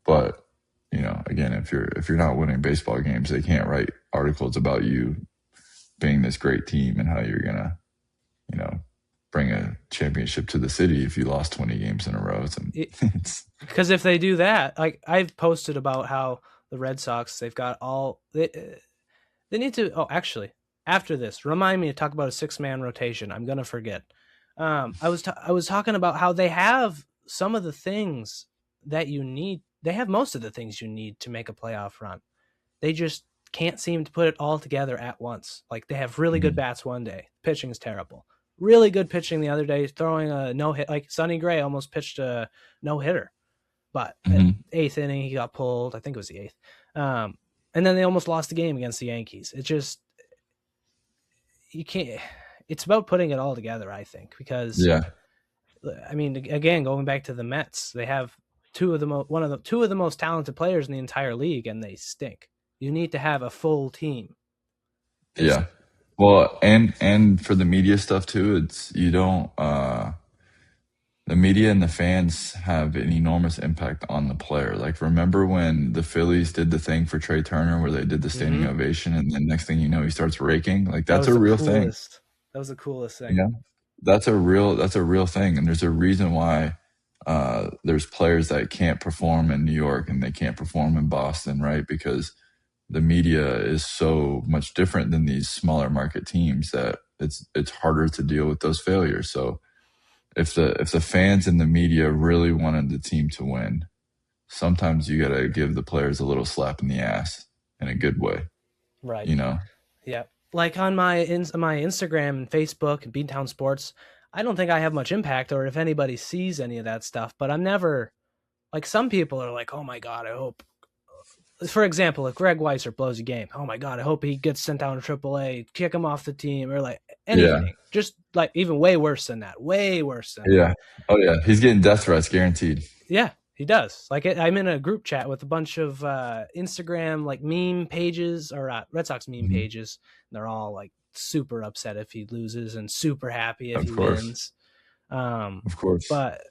But you know, again, if you're not winning baseball games, they can't write articles about you being this great team and how you're gonna, you know, bring a championship to the city if you lost 20 games in a row. It's Because if they do that, like I've posted about how the Red Sox, they've got all they need to. Oh, actually, after this, remind me to talk about a 6-man rotation. I'm gonna forget. I was talking about how they have some of the things that you need. They have most of the things you need to make a playoff run. They just can't seem to put it all together at once. Like they have really good mhm, bats one day, pitching is terrible. Really good pitching the other day, throwing a no hit. Like Sonny Gray almost pitched a no hitter, but at mhm. eighth inning he got pulled. I think it was the eighth. Um, and then they almost lost the game against the Yankees. It just you can't. It's about putting it all together, I think, because Yeah, I mean, again, going back to the Mets, they have two of the most talented players in the entire league, and they stink. You need to have a full team. It's yeah. Well, and for the media stuff too, it's you don't the media and the fans have an enormous impact on the player. Like, remember when the Phillies did the thing for Trey Turner where they did the standing mm-hmm. ovation, and then next thing you know, he starts raking? Like, That that's was a the real thing. coolest. That was the coolest You thing. know, that's a real thing, and there's a reason why there's players that can't perform in New York and they can't perform in Boston, right? Because the media is so much different than these smaller market teams that it's harder to deal with those failures. So if the fans and the media really wanted the team to win, sometimes you got to give the players a little slap in the ass in a good way, Right. you know? Yeah. Like on my Instagram and Facebook and Beantown Sports, I don't think I have much impact or if anybody sees any of that stuff, but I'm never like some people are like, "Oh my god, I hope." For example, if Greg Weiser blows a game, "Oh my god, I hope he gets sent down to AAA, kick him off the team," or like Yeah. anything. Just like even way worse than that. Way worse than that. Yeah. Oh yeah. He's getting death threats guaranteed. Yeah, he does. Like I'm in a group chat with a bunch of Instagram like meme pages or Red Sox meme Mhm. pages. And they're all like super upset if he loses and super happy if Of he course. wins. Um, Of course. but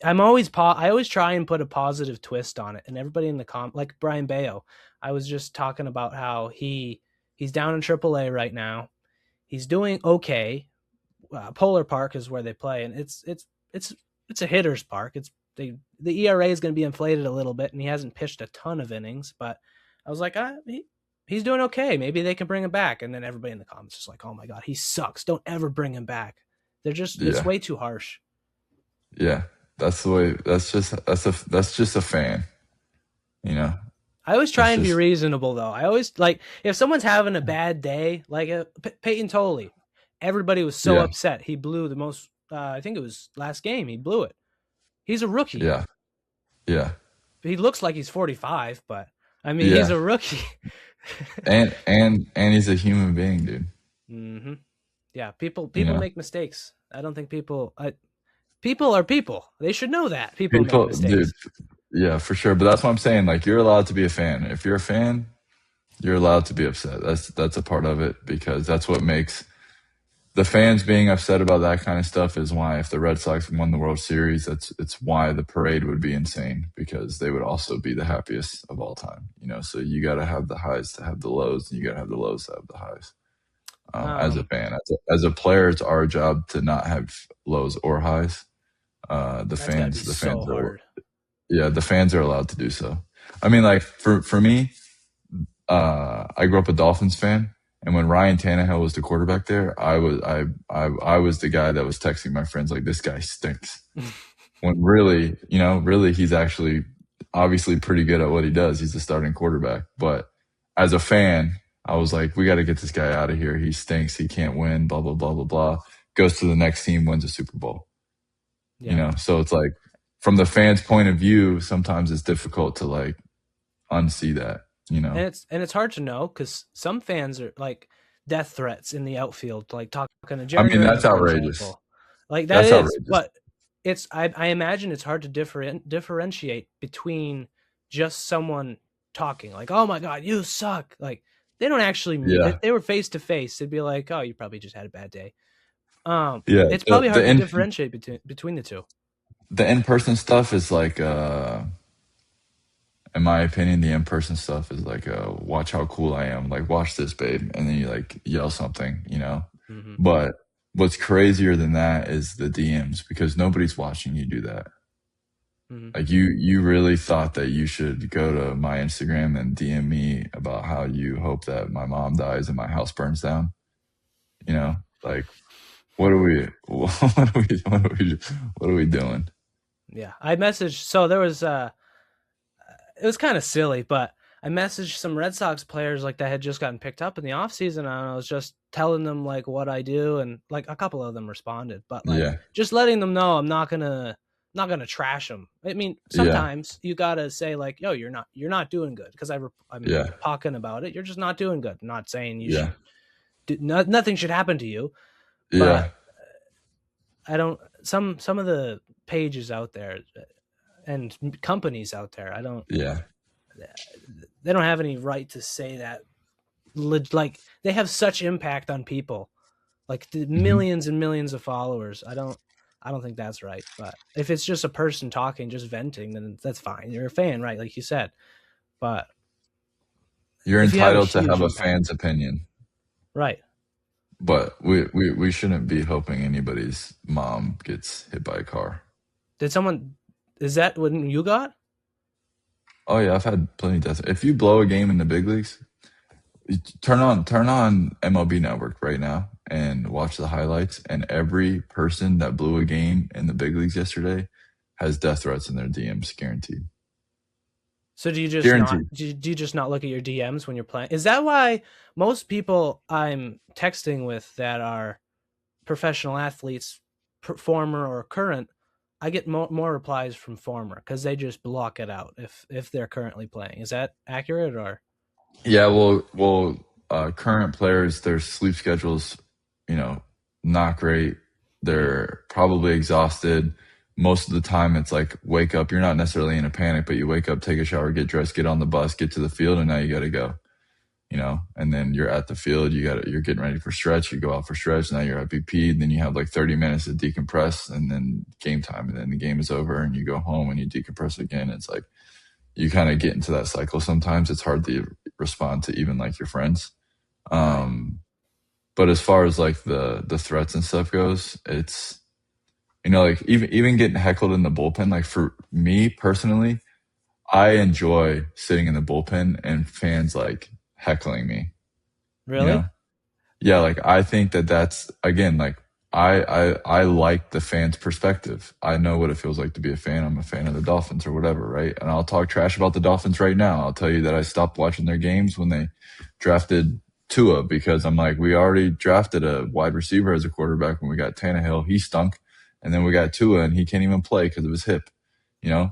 I always try and put a positive twist on it. And everybody in the like Brian Bayo, I was just talking about how he's down in AAA right now. He's doing okay. Polar Park is where they play, and it's a hitter's park. The ERA is going to be inflated a little bit, and he hasn't pitched a ton of innings. But I was like, he's doing okay. Maybe they can bring him back. And then everybody in the comments is like, oh my god, he sucks. Don't ever bring him back. It's Yeah. way too harsh. Yeah. That's the way that's just a fan, you know. I always try That's and be just reasonable though. I always like if someone's having a bad day, like Peyton Tolley. Everybody was so yeah. upset. He blew the most. I think it was last game. He blew it. He's a rookie. Yeah. Yeah. He looks like he's 45, but I mean, he's Yeah. a rookie. And he's a human being, dude. hmm Yeah, people You people know. make mistakes. I don't think people are people. They should know that people make People, dude. mistakes. Yeah, for sure. But that's what I'm saying. Like, you're allowed to be a fan. If you're a fan, you're allowed to be upset. That's a part of it because that's what makes the fans being upset about that kind of stuff is why if the Red Sox won the World Series, it's why the parade would be insane because they would also be the happiest of all time. You know, so you got to have the highs to have the lows, and you got to have the lows to have the highs. As a Um, fan, as a player, it's our job to not have lows or highs. that's got to be The so fans are hard. yeah, the fans are allowed to do so. I mean, like for me, I grew up a Dolphins fan, and when Ryan Tannehill was the quarterback there, I was the guy that was texting my friends like, "This guy stinks." When really, really, he's actually obviously pretty good at what he does. He's the starting quarterback, but as a fan, I was like, "We got to get this guy out of here. He stinks. He can't win." Blah blah blah blah blah. Goes to the next team, wins a Super Bowl. Yeah, So it's like from the fans' point of view, sometimes it's difficult to like unsee that. and it's hard to know because some fans are like death threats in the outfield, like talking to I Jerry mean, that's Ringer, for outrageous. example. Like that That's is, outrageous. but I imagine it's hard to differentiate between just someone talking like, "Oh my god, you suck." Like they don't actually mean if Yeah, they were face to face, they'd be like, "Oh, you probably just had a bad day." yeah. It's The probably the hard to in differentiate between the two. the in person stuff is like, in my opinion, the in person stuff is like, watch how cool I am. Like, watch this, babe, and then you like yell something. hmm But what's crazier than that is the DMs because nobody's watching you do that. hmm Like you really thought that you should go to my Instagram and DM me about how you hope that my mom dies and my house burns down. Like what are we what are we doing? Yeah, I messaged. So there was it was kind of silly, but I messaged some Red Sox players like that had just gotten picked up in the offseason, and I was just telling them like what I do, and like a couple of them responded, but like Yeah, just letting them know I'm not gonna trash them. I mean, yeah, sometimes you gotta say like, "Yo, you're not doing good," because I'm yeah, talking about it. You're just not doing good. I'm not saying you yeah, should do nothing should happen to you, but yeah, I don't. Some of the pages out there and companies out there, I don't. yeah. They don't have any right to say that. Like they have such impact on people, like the hmm millions and millions of followers. I don't think that's right. But if it's just a person talking, just venting, then that's fine. You're a fan, right? Like you said. But You're if you have a entitled to huge have a impact, fan's opinion, right? but we shouldn't be hoping anybody's mom gets hit by a car. Did someone? Is that what you got? Oh yeah, I've had plenty of death. If you blow a game in the big leagues, turn on MLB Network right now and watch the highlights. And every person that blew a game in the big leagues yesterday has death threats in their DMs, guaranteed. So do you just not Guaranteed. do you just not look at your DMs when you're playing? Is that why most people I'm texting with that are professional athletes, former or current, I get more replies from former because they just block it out if they're currently playing. Is that accurate or? Yeah, current players, their sleep schedules, you know, not great. Mhm. They're probably exhausted. Most of the time, it's like wake up. You're not necessarily in a panic, but you wake up, take a shower, get dressed, get on the bus, get to the field, and now you got to go. And then you're at the field. You're getting ready for stretch. You go out for stretch. Now you're at BP. And then you have like 30 minutes to decompress, and then game time, and then the game is over, and you go home and you decompress again. It's like you kind of get into that cycle. Sometimes it's hard to respond to even like your friends. Right. Um, but as far as like the threats and stuff goes, it's like even getting heckled in the bullpen. Like for me personally, I enjoy sitting in the bullpen and fans like heckling me. You Really? know, yeah, like I think that's again like I like the fans' perspective. I know what it feels like to be a fan. I'm a fan of the Dolphins or whatever, right? And I'll talk trash about the Dolphins right now. I'll tell you that I stopped watching their games when they drafted Tua because I'm like, we already drafted a wide receiver as a quarterback when we got Tannehill. He stunk. And then we got Tua and he can't even play because of his hip.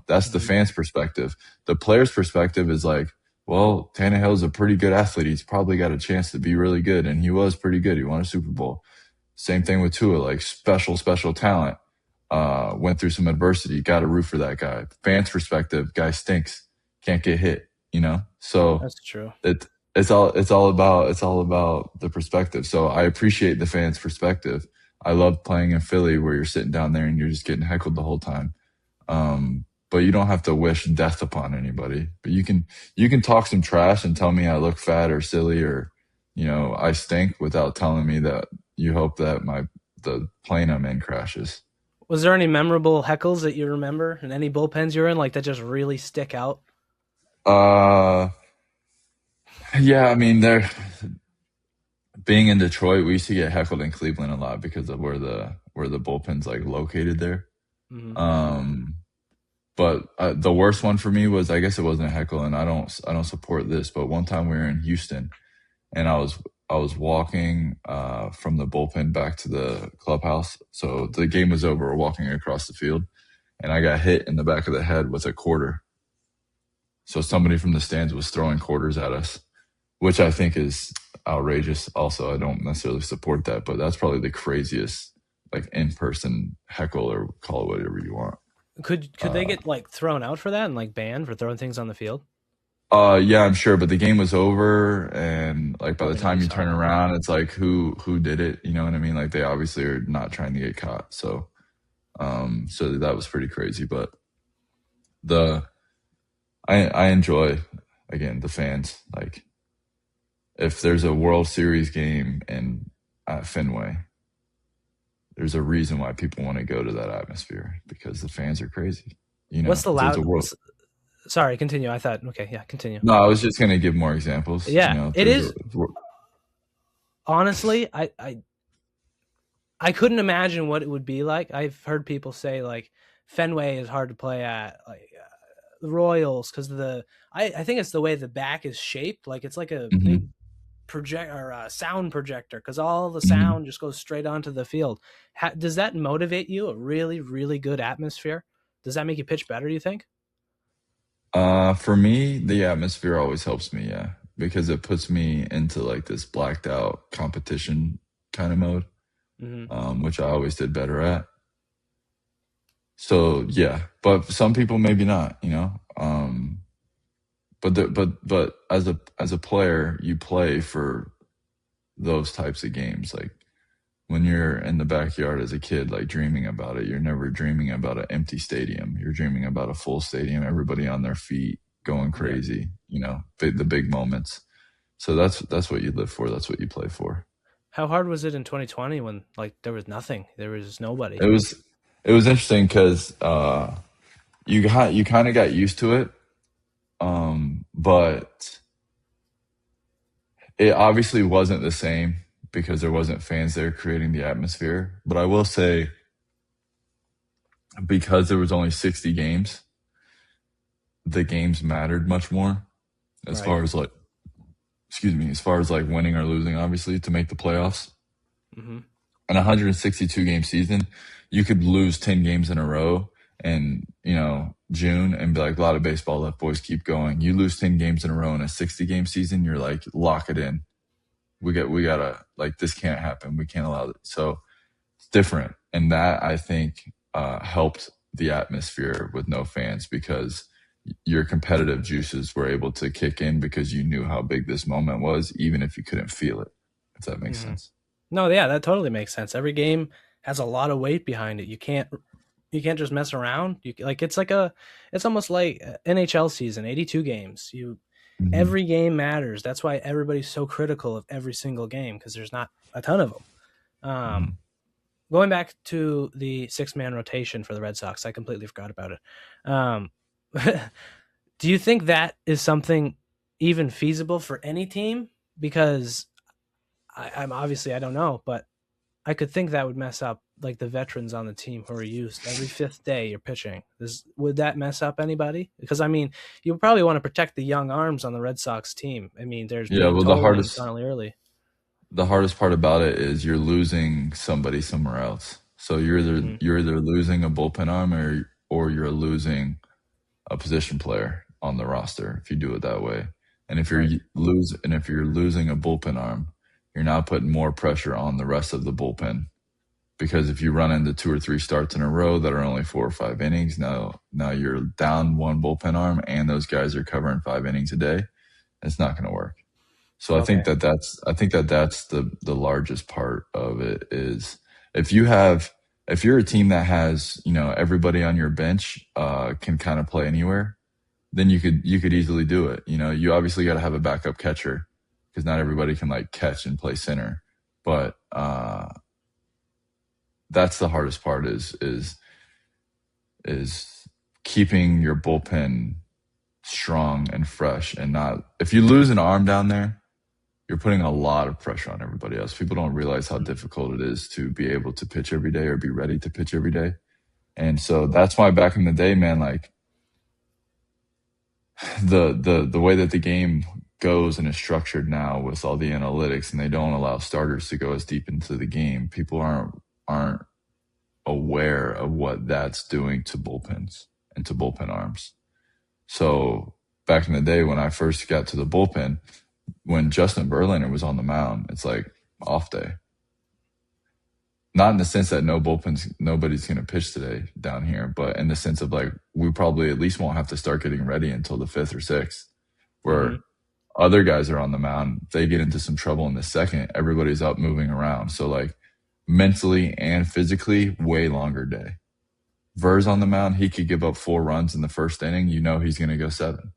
That's the Mhm. fans' perspective. The player's perspective is like, well, Tannehill's a pretty good athlete. He's probably got a chance to be really good. And he was pretty good. He won a Super Bowl. Same thing with Tua, like special talent. Went through some adversity. Got to root for that guy. Fans' perspective, guy stinks. Can't get hit. So That's true. it's all about the perspective. So I appreciate the fans' perspective. I love playing in Philly where you're sitting down there and you're just getting heckled the whole time. But you don't have to wish death upon anybody. But you can talk some trash and tell me I look fat or silly or I stink without telling me that you hope that the plane I'm in crashes. Was there any memorable heckles that you remember and any bullpens you're in like that just really stick out? Uh, yeah, I mean, they're being in Detroit, we used to get heckled in Cleveland a lot because of where the bullpen's like located there. Hmm. Um, but the worst one for me was I guess it wasn't a heckle, and I don't support this. But one time we were in Houston, and I was walking from the bullpen back to the clubhouse. So the game was over. We're walking across the field, and I got hit in the back of the head with a quarter. So somebody from the stands was throwing quarters at us, which I think is outrageous. Also, I don't necessarily support that, but that's probably the craziest like in person heckle or call it whatever you want. Could they Uh, get like thrown out for that and like banned for throwing things on the field? yeah, I'm sure, but the game was over, and like by the Probably nobody time you saw turn that. around, it's like who did it? You know what I mean? Like they obviously are not trying to get caught. So that was pretty crazy. But the I enjoy again the fans. Like if there's a World Series game in at Fenway, there's a reason why people want to go to that atmosphere because the fans are crazy. What's the There's a loud? world. Sorry, continue. I thought okay, yeah, continue. No, I was just gonna give more examples. Yeah, it There's a. is honestly. I couldn't imagine what it would be like. I've heard people say like Fenway is hard to play at, like the Royals because the I think it's the way the back is shaped. Like it's like a big Mhm, project or sound projector because all the mhm. sound just goes straight onto the field. Does that motivate you? A really really good atmosphere. Does that make you pitch better? You think? For me, the atmosphere always helps me, yeah, because it puts me into like this blacked out competition kind of mode, Hmm. which I always did better at. So yeah, but some people maybe not. But as a player, you play for those types of games. Like when you're in the backyard as a kid, like dreaming about it, you're never dreaming about an empty stadium. You're dreaming about a full stadium, everybody on their feet, going Yeah. crazy. The big moments. So that's what you live for. That's what you play for. How hard was it in 2020 when like there was nothing, there was nobody? It was it was interesting because you kind of got used to it, But it obviously wasn't the same because there wasn't fans there creating the atmosphere. But I will say, because there was only 60 games, the games mattered much more as Right. far as like, excuse me, as far as like winning or losing, obviously, to make the playoffs. Mm-hmm. In a 162 game season, you could lose 10 games in a row and, June and be like, a lot of baseball left, boys, keep going. You lose 10 games in a row in a 60 game season, you're like, lock it in. We gotta, like, this can't happen. We can't allow it. So it's different. And that, I think, helped the atmosphere with no fans because your competitive juices were able to kick in because you knew how big this moment was, even if you couldn't feel it, if that makes Mm-hmm. sense. No, yeah, that totally makes sense. Every game has a lot of weight behind it. You can't just mess around. It's almost like NHL season, 82 games. Hmm. Every game matters. That's why everybody's so critical of every single game because there's not a ton of them. Going back to the six-man rotation for the Red Sox, I completely forgot about it. Um, do you think that is something even feasible for any team? Because I'm obviously I don't know, but I could think that would mess up like the veterans on the team who are used every fifth day you're pitching. Would that mess up anybody? Because I mean, you probably want to protect the young arms on the Red Sox team. I mean, there's Yeah, Pete well, Toll and Connolly Early. the hardest part about it is you're losing somebody somewhere else. So Mm-hmm. you're either losing a bullpen arm or you're losing a position player on the roster if you do it that way. And Right. if you're losing a bullpen arm, you're now putting more pressure on the rest of the bullpen because if you run into two or three starts in a row that are only 4 or 5 innings, now you're down one bullpen arm and those guys are covering 5 innings a day. It's not going to work. So Okay. I think that that's the largest part of it is if you have if you're a team that has, everybody on your bench can kind of play anywhere, then you could easily do it. You obviously got to have a backup catcher because not everybody can like catch and play center. But that's the hardest part is keeping your bullpen strong and fresh and not if you lose an arm down there, you're putting a lot of pressure on everybody else. People don't realize how Mhm. difficult it is to be able to pitch every day or be ready to pitch every day. And so that's why back in the day, man, like the way that the game goes and is structured now with all the analytics and they don't allow starters to go as deep into the game, people aren't aware of what that's doing to bullpens and to bullpen arms. So back in the day when I first got to the bullpen, when Justin Verlander was on the mound, it's like off day. Not in the sense that nobody's going to pitch today down here, but in the sense of like we probably at least won't have to start getting ready until the fifth or sixth, Mm-hmm. where other guys are on the mound, they get into some trouble in the second, everybody's up moving around. So like mentally and physically, way longer day. Ver's on the mound, he could give up 4 runs in the first inning. He's going to go seven.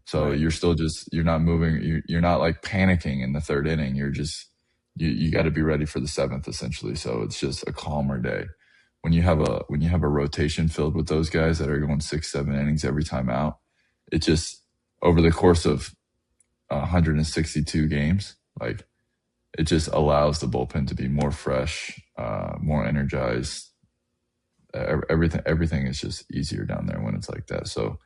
So Right. you're still you're not moving. You're not like panicking in the third inning. You're just, you got to be ready for the seventh essentially. So it's just a calmer day. When you have a rotation filled with those guys that are going 6, 7 innings every time out, it just, over the course of 162 games, like it just allows the bullpen to be more fresh, more energized. Everything is just easier down there when it's like that. So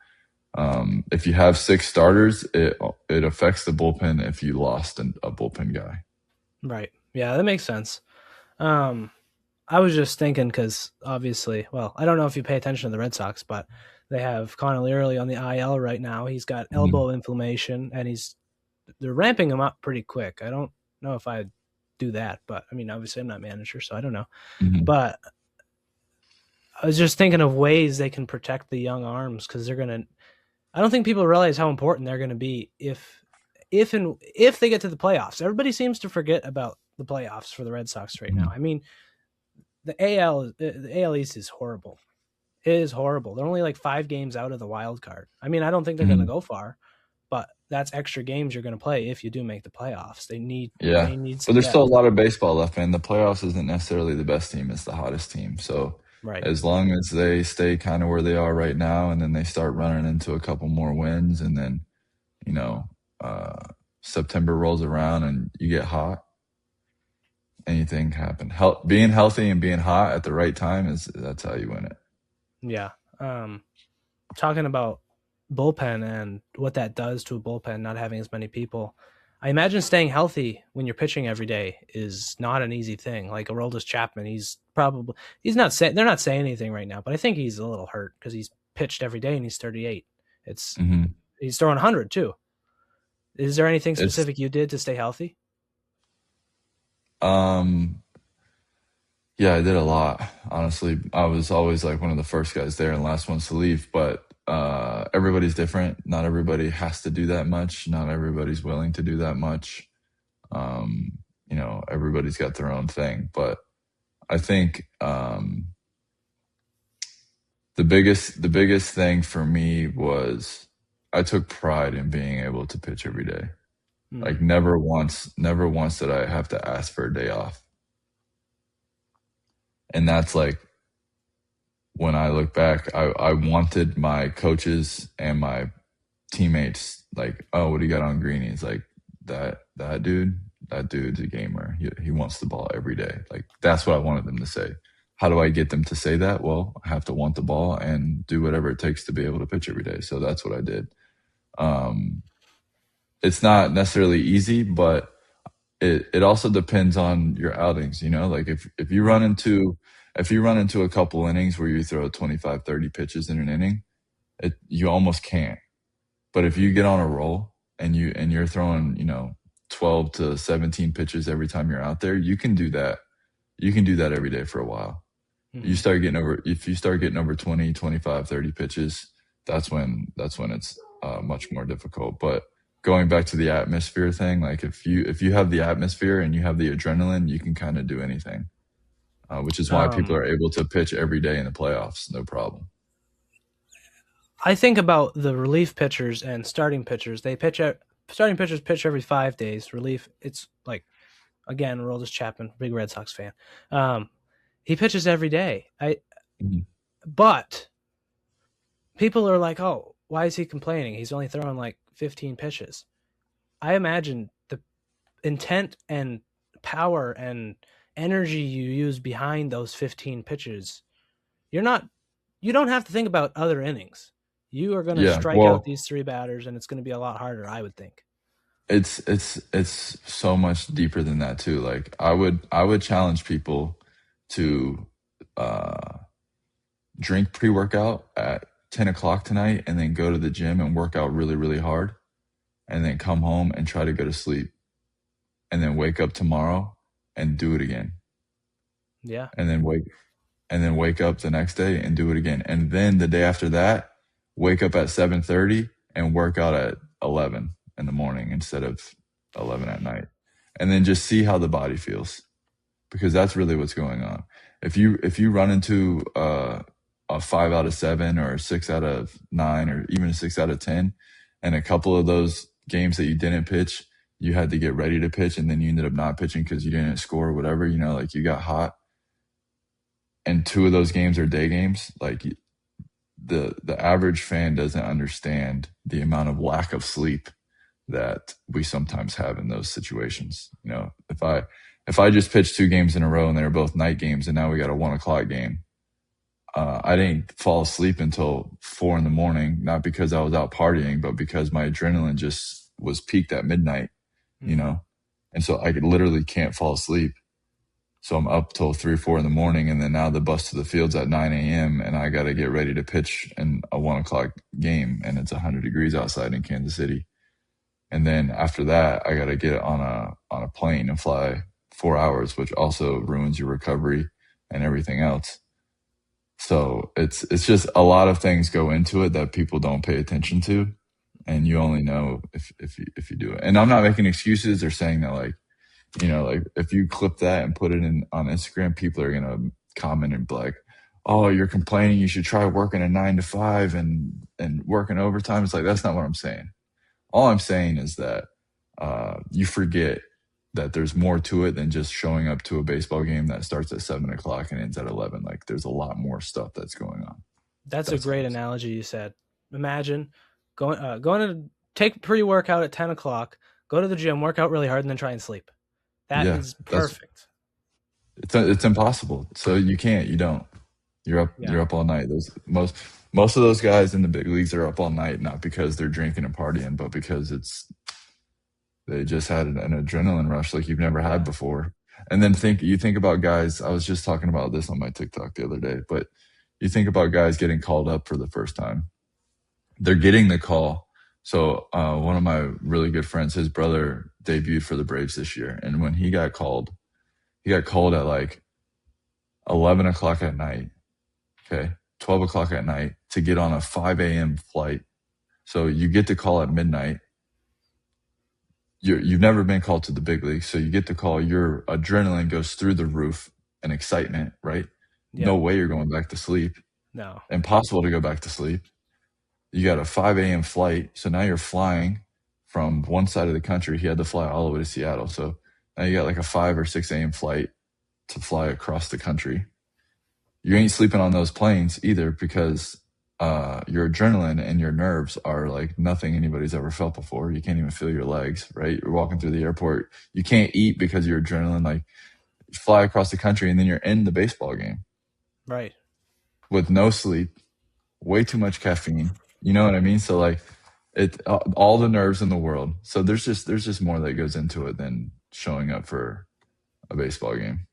if you have 6 starters, it affects the bullpen if you lost a bullpen guy. Right. Yeah, that makes sense. Um, I was just thinking because obviously, well, I don't know if you pay attention to the Red Sox, but they have Connolly Early on the IL right now. He's got Hmm. elbow inflammation, and they're ramping him up pretty quick. I don't know if I'd do that, but I mean, obviously, I'm not manager, so I don't know. Hmm. But I was just thinking of ways they can protect the young arms because they're gonna. I don't think people realize how important they're going to be if they get to the playoffs. Everybody seems to forget about the playoffs for the Red Sox right now. Hmm. I mean, the AL East is horrible. It is horrible. They're only like 5 games out of the wild card. I mean, I don't think they're going to Hmm. go far, but that's extra games you're going to play if you do make the playoffs. They need Yeah, they need but some there's still a depth. lot of baseball left, man. The playoffs isn't necessarily the best team; it's the hottest team. So Right. As long as they stay kind of where they are right now, and then they start running into a couple more wins, and then you know, uh, September rolls around and you get hot, anything can happen. Being healthy and being hot at the right time that's how you win it. Yeah. Talking about bullpen and what that does to a bullpen, not having as many people. I imagine staying healthy when you're pitching every day is not an easy thing. Like Aroldis Chapman, he's not saying they're not saying anything right now, but I think he's a little hurt because he's pitched every day and he's 38. It's Hmm. he's throwing 100 too. Is there anything It's specific you did to stay healthy? um Yeah, I did a lot. Honestly, I was always like one of the first guys there and last ones to leave, but everybody's different. Not everybody has to do that much. Not everybody's willing to do that much. Everybody's got their own thing, but I think the biggest thing for me was I took pride in being able to pitch every day. Hmm. Like never once did I have to ask for a day off. And that's like when I look back, I wanted my coaches and my teammates like, oh, what do you got on Greeny? It's like that dude's a gamer. He wants the ball every day. Like that's what I wanted them to say. How do I get them to say that? Well, I have to want the ball and do whatever it takes to be able to pitch every day. So that's what I did. Um, it's not necessarily easy, but it also depends on your outings, like if you run into a couple innings where you throw 25, 30 pitches in an inning, you almost can't. But if you get on a roll and you're throwing, 12 to 17 pitches every time you're out there, you can do that. You can do that every day for a while. Hmm. If you start getting over 20, 25, 30 pitches, that's when it's much more difficult. But going back to the atmosphere thing, like if you have the atmosphere and you have the adrenaline, you can kind of do anything. Which is why people Um, are able to pitch every day in the playoffs, no problem. I think about the relief pitchers and starting pitchers. Starting pitchers pitch every 5 days. Relief, it's like again, Aroldis Chapman, big Red Sox fan. Um, he pitches every day. Mhm. But people are like, oh, why is he complaining? He's only throwing like 15 pitches. I imagine the intent and power and energy you use behind those 15 pitches. You're not, you don't have to think about other innings. You are going to Yeah, strike out well, these three batters, and it's going to be a lot harder, I would think. it's so much deeper than that too. Like I would challenge people to uh drink pre-workout at 10 o'clock tonight and then go to the gym and work out really, really hard and then come home and try to go to sleep and then wake up tomorrow and do it again Yeah. and then wake up the next day and do it again. And then the day after that, wake up at 7:30 and work out at 11 in the morning instead of 11 at night. And then just see how the body feels because that's really what's going on. If you run into a 5 out of 7 or a 6 out of 9 or even a 6 out of 10, and a couple of those games that you didn't pitch, you had to get ready to pitch, and then you ended up not pitching because you didn't score or whatever. Like you got hot, and two of those games are day games. Like the average fan doesn't understand the amount of lack of sleep that we sometimes have in those situations. If I just pitched 2 games in a row and they were both night games, and now we got a 1 o'clock game, I didn't fall asleep until 4 in the morning, not because I was out partying, but because my adrenaline just was peaked at midnight, you Mm-hmm. know? And so I literally can't fall asleep. So I'm up till 3 or 4 in the morning, and then now the bus to the field's at 9 a.m. and I got to get ready to pitch in a 1 o'clock game, and it's 100 degrees outside in Kansas City. And then after that, I got to get on a plane and fly 4 hours, which also ruins your recovery and everything else. So it's just a lot of things go into it that people don't pay attention to, and you only know if you do it. And I'm not making excuses or saying that like if you clip that and put it in on Instagram, people are gonna comment and be like, "Oh, you're complaining. You should try working a 9 to 5 and working overtime." It's like that's not what I'm saying. All I'm saying is that you forget. that there's more to it than just showing up to a baseball game that starts at 7 o'clock and ends at 11. Like there's a lot more stuff that's going on. That's a That's all. great analogy you said. Imagine going to take pre-workout at 10 o'clock, go to the gym, work out really hard, and then try and sleep. That Yeah, is that's perfect. it's impossible. So you can't, you don't. Yeah, You're up all night. Those most of those guys in the big leagues are up all night, not because they're drinking and partying, but because they just had an adrenaline rush like you've never had yeah, before. And then think about guys. I was just talking about this on my TikTok the other day, but you think about guys getting called up for the first time. They're getting the call. So one of my really good friends, his brother debuted for the Braves this year, and when he got called at like 11 o'clock at night. Okay, 12 o'clock at night to get on a 5 a.m. flight. So you get the call at midnight. You've never been called to the big leagues, so you get the call. Your adrenaline goes through the roof and excitement, right? No yep. way you're going back to sleep. No, Impossible to go back to sleep. You got a 5 a.m. flight, so now you're flying from one side of the country. He had to fly all the way to Seattle, so now you got like a 5 or 6 a.m. flight to fly across the country. You ain't sleeping on those planes either because your adrenaline and your nerves are like nothing anybody's ever felt before. You can't even feel your legs, right? You're walking through the airport. You can't eat because your adrenaline, like, you fly across the country and then you're in the baseball game right. with no sleep, way too much caffeine. You know what I mean? So like all the nerves in the world. So there's just more that goes into it than showing up for a baseball game.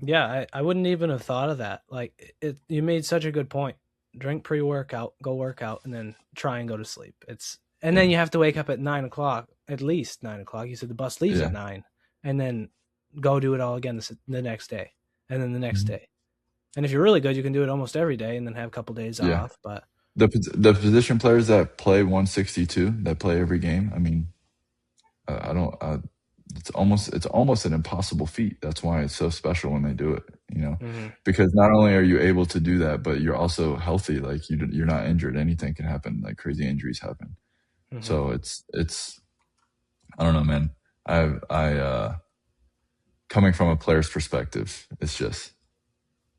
Yeah, I wouldn't even have thought of that. Like you made such a good point. Drink pre-workout, go work out, and then try and go to sleep. And then Yeah. you have to wake up at 9 o'clock, at least 9 o'clock. You said the bus leaves at Yeah. 9, and then go do it all again the next day, and then the next Mhm. day. And if you're really good, you can do it almost every day, and then have a couple days Yeah. off. But The position players that play 162, that play every game. I mean, I don't. It's almost an impossible feat. That's why it's so special when they do it. You know, mhm, because not only are you able to do that, but you're also healthy. Like you're not injured. Anything can happen. Like crazy injuries happen. mhm. So it's I don't know, man. I coming from a player's perspective,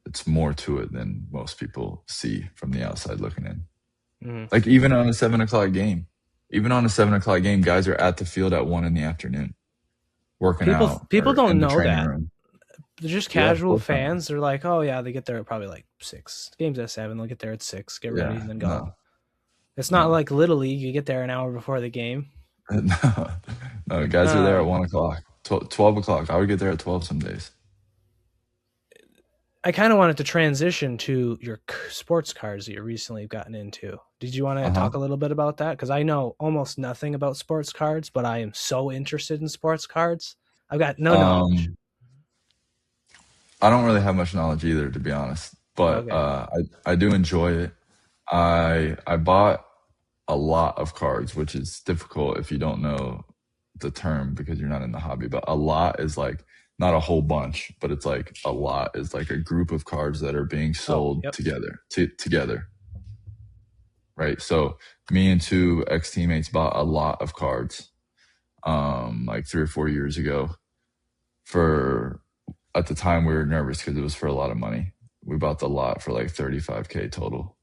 it's more to it than most people see from the outside looking in. Mhm. Like even on a 7 o'clock game, guys are at the field at 1 in the afternoon, working out People or don't in the know training that. room. They're just Yeah, of casual course not. fans. They're like, oh yeah, they get there at probably like 6. Game's at 7. They'll get there at 6, get ready, Yeah, and then go home. no, It's not no, like Little League. You get there an hour before the game. no, no. Guys are there at Um, 1 o'clock, 12 o'clock. I would get there at 12 some days. I kind of wanted to transition to your sports cards that you recently gotten into. Did you want to Uh huh. talk a little bit about that? Because I know almost nothing about sports cards, but I am so interested in sports cards. I've got no knowledge. Um, I don't really have much knowledge either, to be honest, but Okay. I do enjoy it. I bought a lot of cards, which is difficult if you don't know the term because you're not in the hobby. But a lot is like not a whole bunch, but it's like a lot is like a group of cards that are being Oh, sold yep. together, right? So me and two ex teammates bought a lot of cards, like 3 or 4 years ago. For At the time we were nervous because it was for a lot of money. We bought the lot for like 35K total.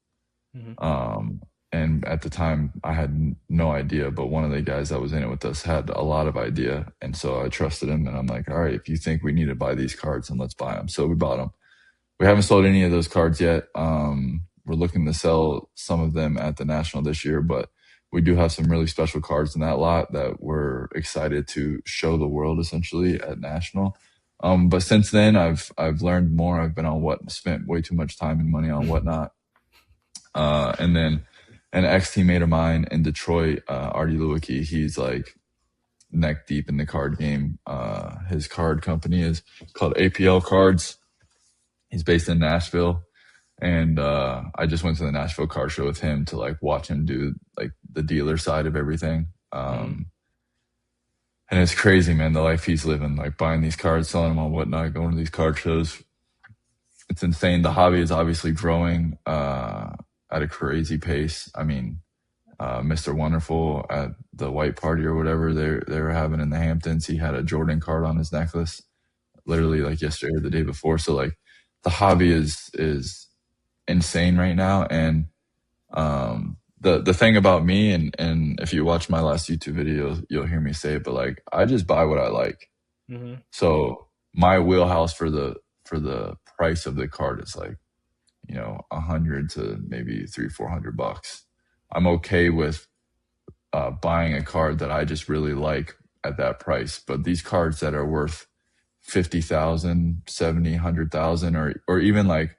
Hmm. Um, and at the time, I had no idea, but one of the guys that was in it with us had a lot of idea. And so I trusted him. And I'm like, all right, if you think we need to buy these cards, then let's buy them. So we bought them. We haven't sold any of those cards yet. We're looking to sell some of them at the National this year, but we do have some really special cards in that lot that we're excited to show the world essentially at National. But since then, I've learned more. I've been on spent way too much time and money on whatnot. And then an ex teammate of mine in Detroit, Artie Lewicki, he's like neck deep in the card game. His card company is called APL Cards. He's based in Nashville. And I just went to the Nashville car show with him to like watch him do like the dealer side of everything. Hmm. And it's crazy, man, the life he's living, like buying these cards, selling them on whatnot, going to these card shows. It's insane. The hobby is obviously growing at a crazy pace. I mean, Mr. Wonderful at the white party or whatever they were having in the Hamptons. He had a Jordan card on his necklace, literally like yesterday or the day before. So like the hobby is insane right now. And the thing about me, and if you watch my last YouTube video, you'll hear me say it, but like I just buy what I like. Hmm. So my wheelhouse for the price of the card is like, 100 to maybe 300-400 bucks. I'm okay with buying a card that I just really like at that price. But these cards that are worth 50,000, 70, 100,000, or even like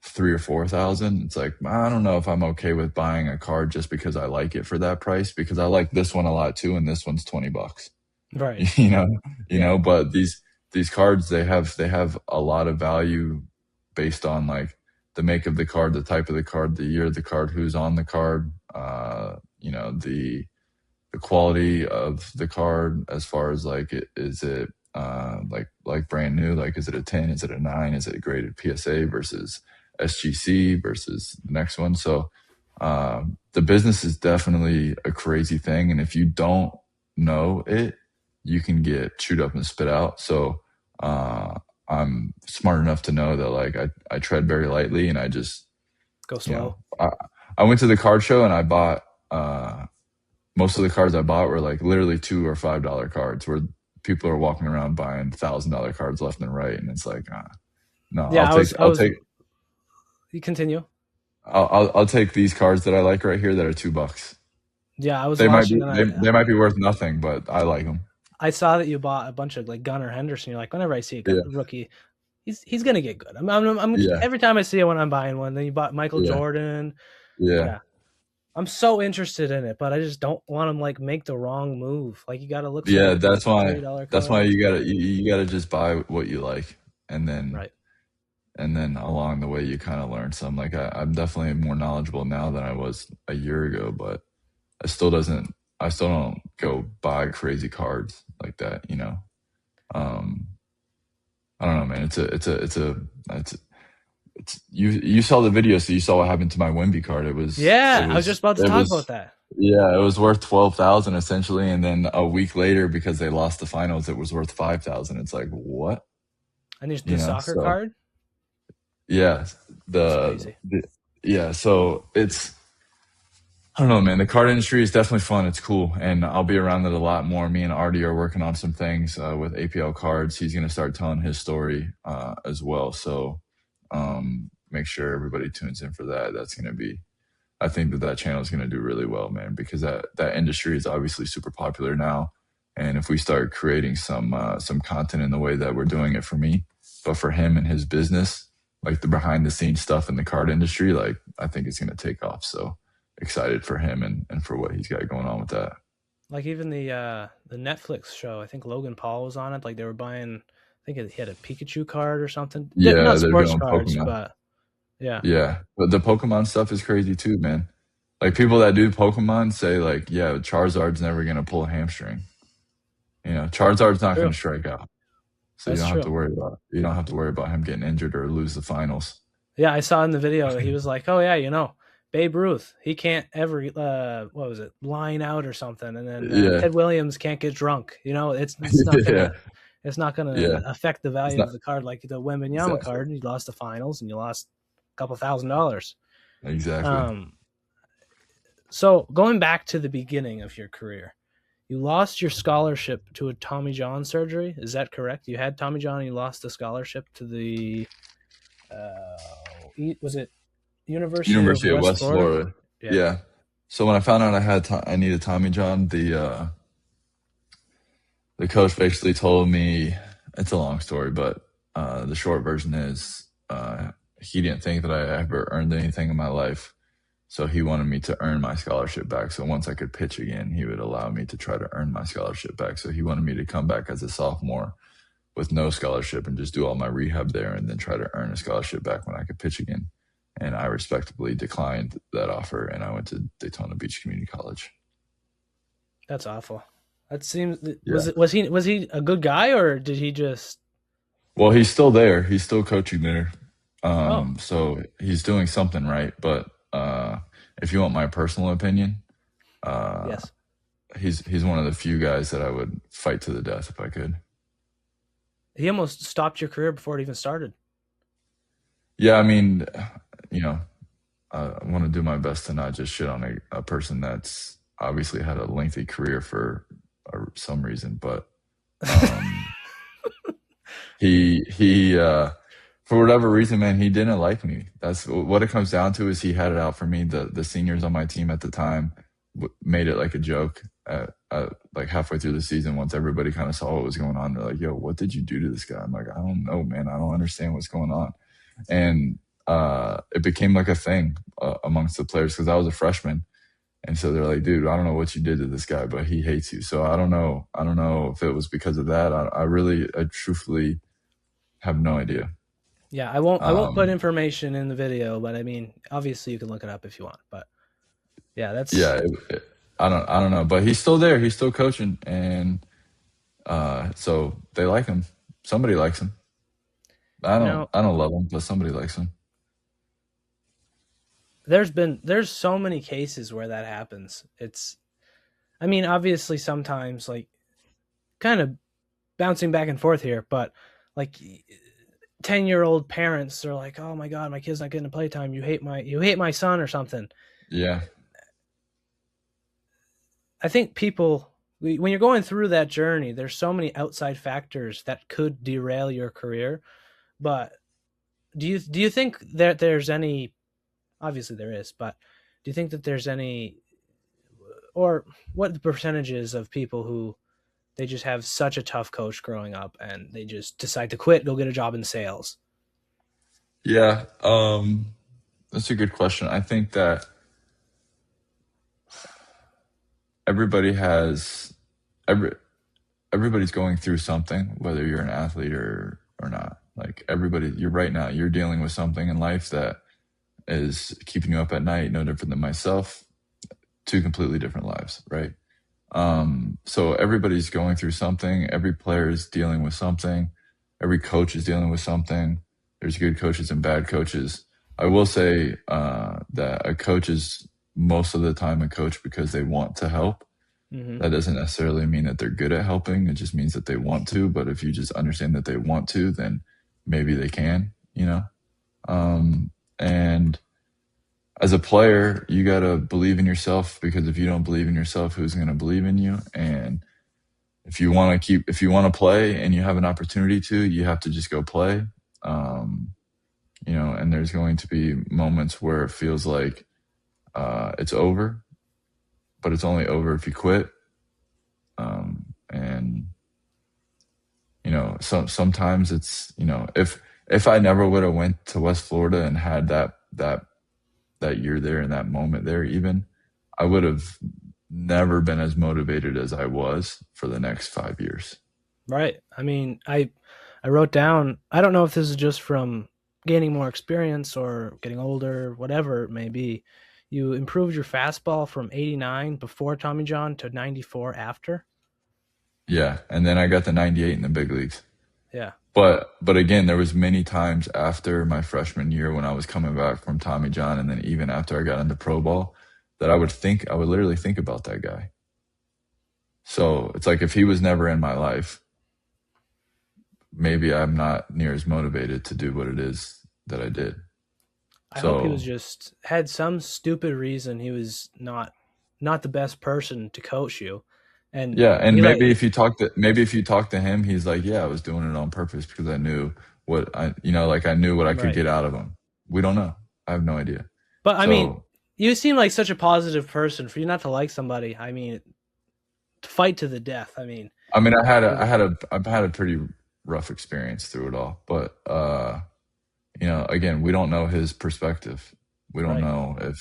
3 or 4 thousand, it's like I don't know if I'm okay with buying a card just because I like it for that price, because I like this one a lot too, and this one's 20 bucks. Right. you know, Yeah. but these cards, they have a lot of value based on like the make of the card, the type of the card, the year of the card, who's on the card, the quality of the card, as far as like is it like brand new, like is it a 10, is it a 9, is it a graded PSA versus SGC versus the next one. So the business is definitely a crazy thing, and if you don't know it, you can get chewed up and spit out. So I'm smart enough to know that like I tread very lightly, and I just, Go you know, slow. I went to the card show and I bought most of the cards I bought were like literally $2 or $5 cards, where people are walking around buying $1,000 cards left and right, and it's like, no, Yeah, I was. You continue. I'll take these cards that I like right here that are $2. Yeah, I was They might be watching, and they might be worth nothing, but I like them. I saw that you bought a bunch of like Gunnar Henderson. You're like, whenever I see a Yeah, rookie, he's gonna get good. yeah, Every time I see it when I'm buying one. Then you bought Michael yeah, Jordan. yeah, Yeah, I'm so interested in it, but I just don't want to like make the wrong move. Like you got to look for yeah. like the $30 That's why cards. you gotta just buy what you like, and then Right. along the way you kind of learn some. Like I'm definitely more knowledgeable now than I was a year ago, but I still don't go buy crazy cards like that. Um, I don't know, man. You saw the video, so you saw what happened to my Wimby card. Yeah, I was just about to it talk about was that. yeah, it was worth 12,000 essentially, and then a week later, because they lost the finals, it was worth 5,000. It's like what, And there's the soccer So card. yeah, That's the, crazy. the yeah, so it's, I don't know, man. The card industry is definitely fun. It's cool, and I'll be around it a lot more. Me and Artie are working on some things with APL cards. He's going to start telling his story as well. So make sure everybody tunes in for that. That's going to be. I think that channel is going to do really well, man, because that industry is obviously super popular now, and if we start creating some content in the way that we're doing it for me, but for him and his business, like the behind the scenes stuff in the card industry, like I think it's going to take off. So excited for him and for what he's got going on with that. Like even the Netflix show. I think Logan Paul was on it. Like they were buying. I think he had a Pikachu card or something. Yeah, Not they're sports doing cards, Pokemon. but yeah. Yeah, but the Pokemon stuff is crazy too, man. Like people that do Pokemon say like, yeah, Charizard's never going to pull a hamstring. Charizard's not going True. to strike out. So That's true. you don't have to worry about him getting injured or lose the finals. Yeah, I saw in the video that he was like, "Oh yeah, Babe Ruth, he can't ever what was it, line out or something." And then Yeah. Ted Williams can't get drunk. It's not Yeah. gonna Yeah. affect the It's value not of the card like the Wembanyama exactly. card. You lost the finals and you lost a couple $1,000. Exactly. Um, so going back to the beginning of your career, you lost your scholarship to a Tommy John surgery. Is that correct? You had Tommy John and you lost the scholarship to the was it University of University of West West Florida? Florida. Yeah. Yeah. So when I found out I needed Tommy John, the coach basically told me, it's a long story, but the short version is he didn't think that I ever earned anything in my life. So he wanted me to earn my scholarship back. So once I could pitch again, he would allow me to try to earn my scholarship back. So he wanted me to come back as a sophomore with no scholarship and just do all my rehab there and then try to earn a scholarship back when I could pitch again. And I respectably declined that offer, and I went to Daytona Beach Community College. That's awful. That seems Yeah. was he a good guy or did he just Well, he's still there. He's still coaching there. oh So he's doing something right. But if you want my personal opinion, Uh, Yes. he's one of the few guys that I would fight to the death if I could. He almost stopped your career before it even started. Yeah, I mean, you know, I want to do my best to not just shit on a person that's obviously had a lengthy career for some reason, but um, he for whatever reason, man, he didn't like me. That's what it comes down to. Is he had it out for me. The seniors on my team at the time made it like a joke. Like halfway through the season, once everybody kind of saw what was going on, they're like, "Yo, what did you do to this guy?" I'm like, "I don't know, man. I don't understand what's going on." And it became like a thing amongst the players because I was a freshman, and so they're like, "Dude, I don't know what you did to this guy, but he hates you." So I don't know. I don't know if it was because of that. I truthfully have no idea. Yeah, I won't put Um, information in the video, but I mean, obviously you can look it up if you want. But yeah, that's yeah, I don't know, but he's still there. He's still coaching, and so they like him. Somebody likes him. you know, I don't love him, but somebody likes him. there's so many cases where that happens. It's I mean, obviously sometimes like kind of bouncing back and forth here, but like 10-year-old parents are like, "Oh my god, my kid's not getting playtime. You hate my son or something." Yeah, I think people when you're going through that journey, there's so many outside factors that could derail your career. But do you think that there's any obviously there is, but do you think that there's any or what the percentages of people who they just have such a tough coach growing up and they just decide to quit, go get a job in sales? yeah. That's a good question. I think that everybody has every everybody's going through something, whether you're an athlete or not. Like everybody, you're right now, you're dealing with something in life that is keeping you up at night, no different than myself. Two completely different lives, right? So everybody's going through something. Every player is dealing with something. Every coach is dealing with something. There's good coaches and bad coaches. I will say that a coach is most of the time a coach because they want to help. Mm-hmm. That doesn't necessarily mean that they're good at helping. It just means that they want to. But if you just understand that they want to, then maybe they can, you know? And as a player, you got to believe in yourself because if you don't believe in yourself, who's going to believe in you? And if you want to play and you have an opportunity to, you have to just go play. Um, and there's going to be moments where it feels like it's over, but it's only over if you quit. And sometimes it's if I never would have went to West Florida and had that year there and that moment there, even I would have never been as motivated as I was for the next 5 years. Right. I mean, I wrote down. I don't know if this is just from gaining more experience or getting older, whatever it may be. You improved your fastball from 89 before Tommy John to 94 after. Yeah, and then I got the 98 in the big leagues. Yeah. But again, there was many times after my freshman year when I was coming back from Tommy John, and then even after I got into pro ball, that I would literally think about that guy. So it's like if he was never in my life, maybe I'm not near as motivated to do what it is that I did. I hope he was So just had some stupid reason he was not the best person to coach you. And yeah, and he like maybe if you talk to him, he's like, yeah, I was doing it on purpose because I knew like I knew what I could right. get out of him. We don't know. I have no idea. But I mean, So you seem like such a positive person for you not to like somebody. I mean, to fight to the death. I mean, I mean, is I've had a pretty rough experience through it all, but again, we don't know his perspective. We don't right. know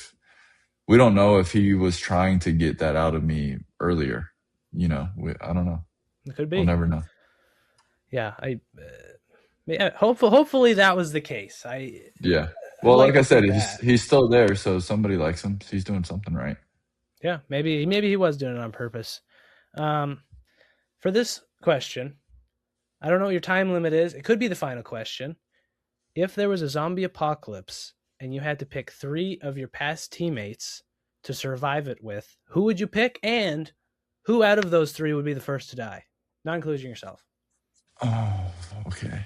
we don't know if he was trying to get that out of me earlier. I don't know. It could We'll be. never know. Yeah, yeah, hopefully that was the case. Yeah. I'd Well, like like I to said, think that. he's still there, so somebody likes him. He's doing something right. Yeah, maybe he was doing it on purpose. Um, for this question, I don't know what your time limit is. It could be the final question. If there was a zombie apocalypse and you had to pick 3 of your past teammates to survive it with, who would you pick, and who out of those three would be the first to die, not including yourself? Oh, okay.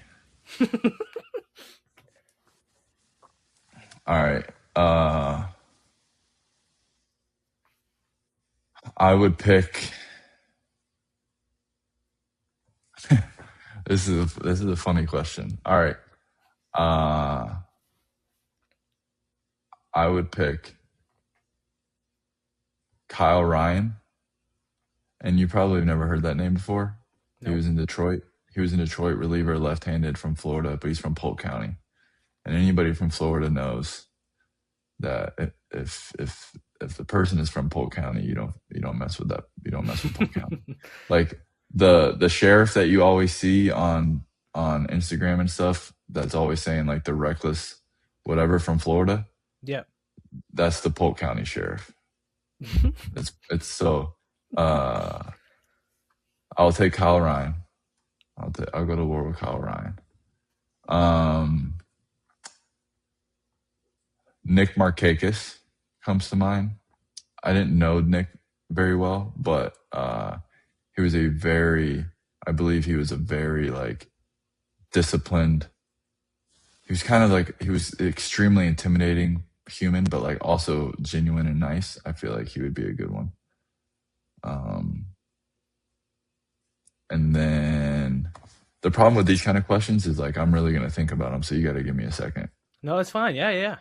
All right. I would pick. This is a funny question. All right. Uh, I would pick Kyle Ryan, and you probably have never heard that name before. He Nope. was in Detroit. He was in Detroit, reliever, left-handed from Florida, but he's from Polk County. And anybody from Florida knows that if the person is from Polk County, you don't mess with that. You don't mess with Polk County. Like the sheriff that you always see on Instagram and stuff, that's always saying like the reckless whatever from Florida. Yep. That's the Polk County sheriff. It's so. I'll take Kyle Ryan. I'll go to war with Kyle Ryan. Nick Markakis comes to mind. I didn't know Nick very well, but he was I believe he was a very like disciplined. He was extremely intimidating human, but like also genuine and nice. I feel like he would be a good one. And then the problem with these kind of questions is like I'm really gonna think about them, so you got to give me a second. No, it's fine. Yeah.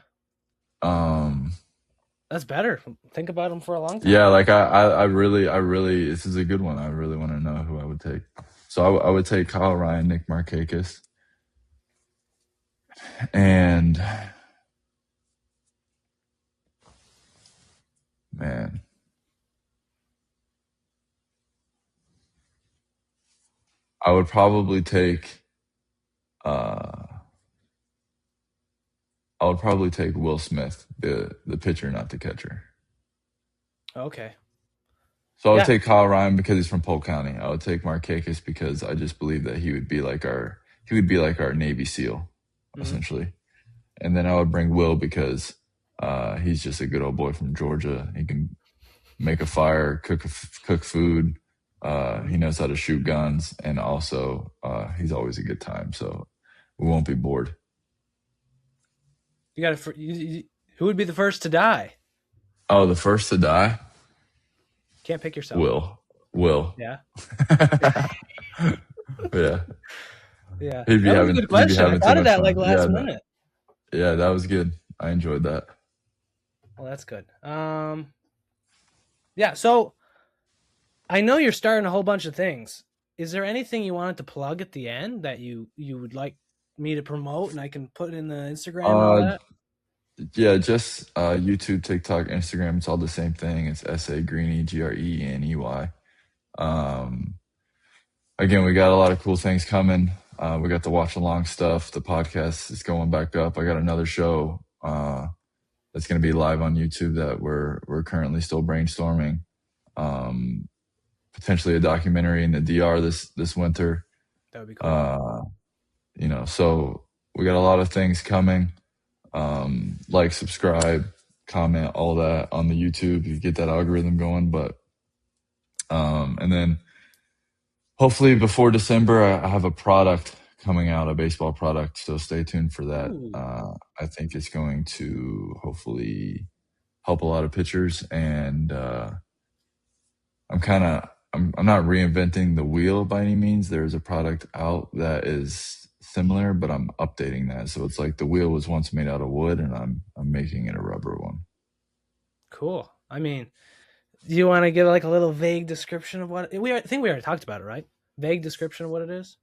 That's better. Think about them for a long time. Yeah, like I really, this is a good one. I really want to know who I would take. So I would take Kyle Ryan, Nick Markakis, and man, I would probably take Will Smith, the pitcher, not the catcher. Okay. So I would Yeah. take Kyle Ryan because he's from Polk County. I would take Markakis because I just believe that he would be like our Navy SEAL, Mhm. essentially. And then I would bring Will because he's just a good old boy from Georgia. He can make a fire, cook food. He knows how to shoot guns, and also he's always a good time. So we won't be bored. You got to. Who would be the first to die? Oh, the first to die, Can't pick yourself. Will. Yeah. Yeah, Yeah. That was a good he'd be question. I having too thought of much that like fun. Yeah, last no, minute. yeah, that was good. I enjoyed that. Well, that's good. Yeah. So I know you're starting a whole bunch of things. Is there anything you wanted to plug at the end that you would like me to promote, and I can put in the Instagram and all Uh, that? yeah, just YouTube, TikTok, Instagram. It's all the same thing. It's Greeny, Greeney. Um, Again, we got a lot of cool things coming. We got the watch along stuff. The podcast is going back up. I got another show that's going to be live on YouTube that we're currently still brainstorming. Potentially a documentary in the DR this winter. That would be cool. So we got a lot of things coming. Like, subscribe, comment, all that on the YouTube. You get that algorithm going, and then hopefully before December, I have a product coming out, a baseball product. So stay tuned for that. Ooh. I think it's going to hopefully help a lot of pitchers. And I'm not reinventing the wheel by any means. There's a product out that is similar, but I'm updating that. So it's like the wheel was once made out of wood, and I'm making it a rubber one. Cool. I mean, do you want to give like a little vague description of what I think we already talked about it, right? Vague description of what it is.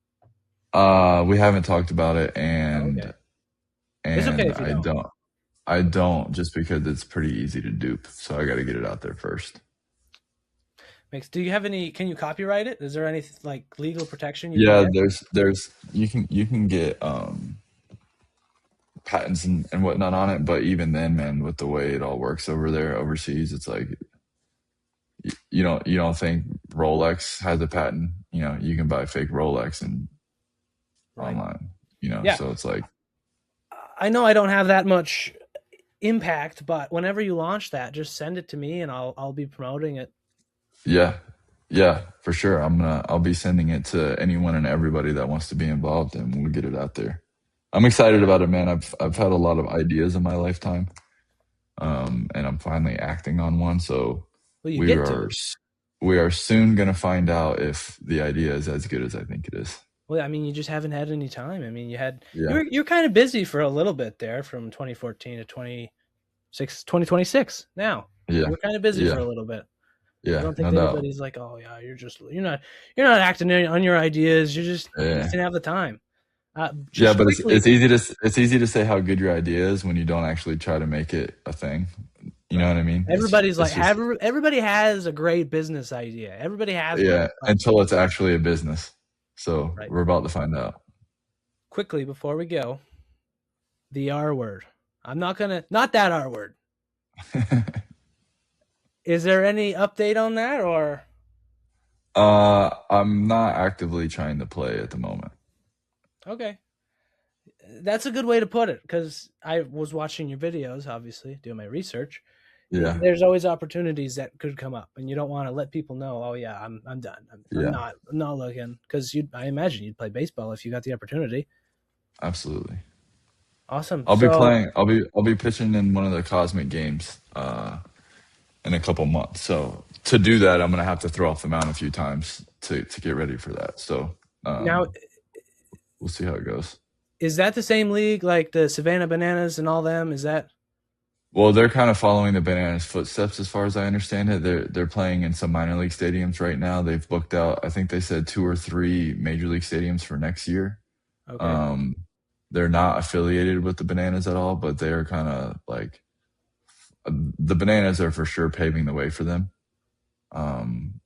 We haven't talked about it, Oh, okay. and It's okay and if you don't. I don't, just because it's pretty easy to dupe. So I got to get it out there first. Do you have any? Can you copyright it? Is there any like legal protection you can Yeah, get? there's you can get patents and whatnot on it, but even then, man, with the way it all works over there overseas, it's like you don't think Rolex has a patent. You can buy fake Rolex and Right. online. Yeah. So it's like I know I don't have that much impact, but whenever you launch that, just send it to me and I'll be promoting it. Yeah. Yeah, for sure. I'll be sending it to anyone and everybody that wants to be involved, and we'll get it out there. I'm excited about it, man. I've had a lot of ideas in my lifetime. And I'm finally acting on one. So Well, you we get are to. we are soon gonna find out if the idea is as good as I think it is. Well, I mean, you just haven't had any time. I mean, Yeah, you're kind of busy for a little bit there from 2014 to 2026. Now yeah, you're kind of busy for yeah, a little bit. I yeah, don't think no doubt. anybody's like, oh yeah, you're not acting on your ideas. You just Yeah, didn't have the time. yeah, Just but quickly, it's easy to say how good your idea is when you don't actually try to make it a thing. You know right? what I mean? Everybody's like, It's just everybody has a great business idea. Everybody has one, yeah, but until it's actually a business. So right. we're about to find out. Quickly before we go, the R word. I'm not gonna not that R word. Is there any update on that or I'm not actively trying to play at the moment. okay? That's a good way to put it because I was watching your videos, obviously, doing my research. Yeah, There's always opportunities that could come up, and you don't want to let people know. Oh yeah, I'm done. yeah, I'm not looking because you. I imagine you'd play baseball if you got the opportunity. absolutely. Awesome. I'll be So playing. I'll be pitching in one of the Cosmic games in a couple months. So to do that, I'm gonna have to throw off the mound a few times to get ready for that. So now, we'll see how it goes. is that the same league like the Savannah Bananas and all them? Is that Well, they're kind of following the Bananas footsteps as far as I understand it. They're playing in some minor league stadiums right now. They've booked out, I think they said two or three major league stadiums for next year. okay? Um, they're not affiliated with the Bananas at all, but they're kind of like the Bananas are for sure paving the way for them. Um,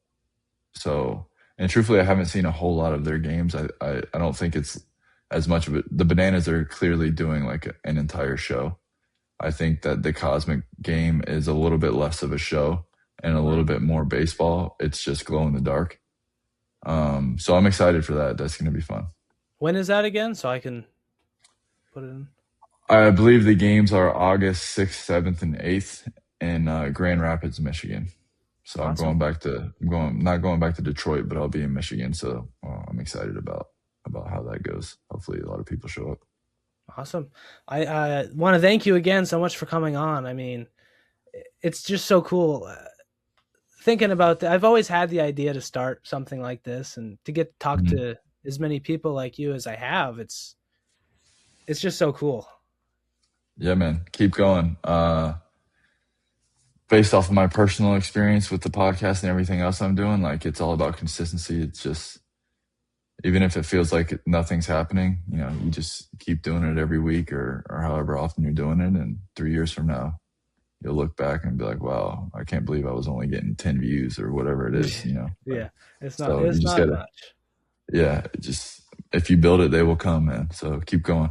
So, and truthfully, I haven't seen a whole lot of their games. I don't think it's as much of it. The Bananas are clearly doing like an entire show. I think that the Cosmic game is a little bit less of a show and a little Right. bit more baseball. It's just glow in the dark. So I'm excited for that. That's going to be fun. When is that again? So I can put it in. I believe the games are August 6th, 7th, and 8th in Grand Rapids, Michigan. So Awesome. not going back to Detroit, but I'll be in Michigan. So I'm excited about how that goes. Hopefully, a lot of people show up. Awesome. I want to thank you again so much for coming on. I mean, it's just so cool thinking about that. I've always had the idea to start something like this and to get to talk Mhm. to as many people like you as I have. It's just so cool. Yeah, man, keep going. Based off of my personal experience with the podcast and everything else I'm doing, like it's all about consistency. It's just even if it feels like nothing's happening, you just keep doing it every week or however often you're doing it. And 3 years from now, you'll look back and be like, wow, I can't believe I was only getting 10 views or whatever it is. But, Yeah, so you it's just not gotta, much. yeah, just if you build it, they will come, man. So keep going.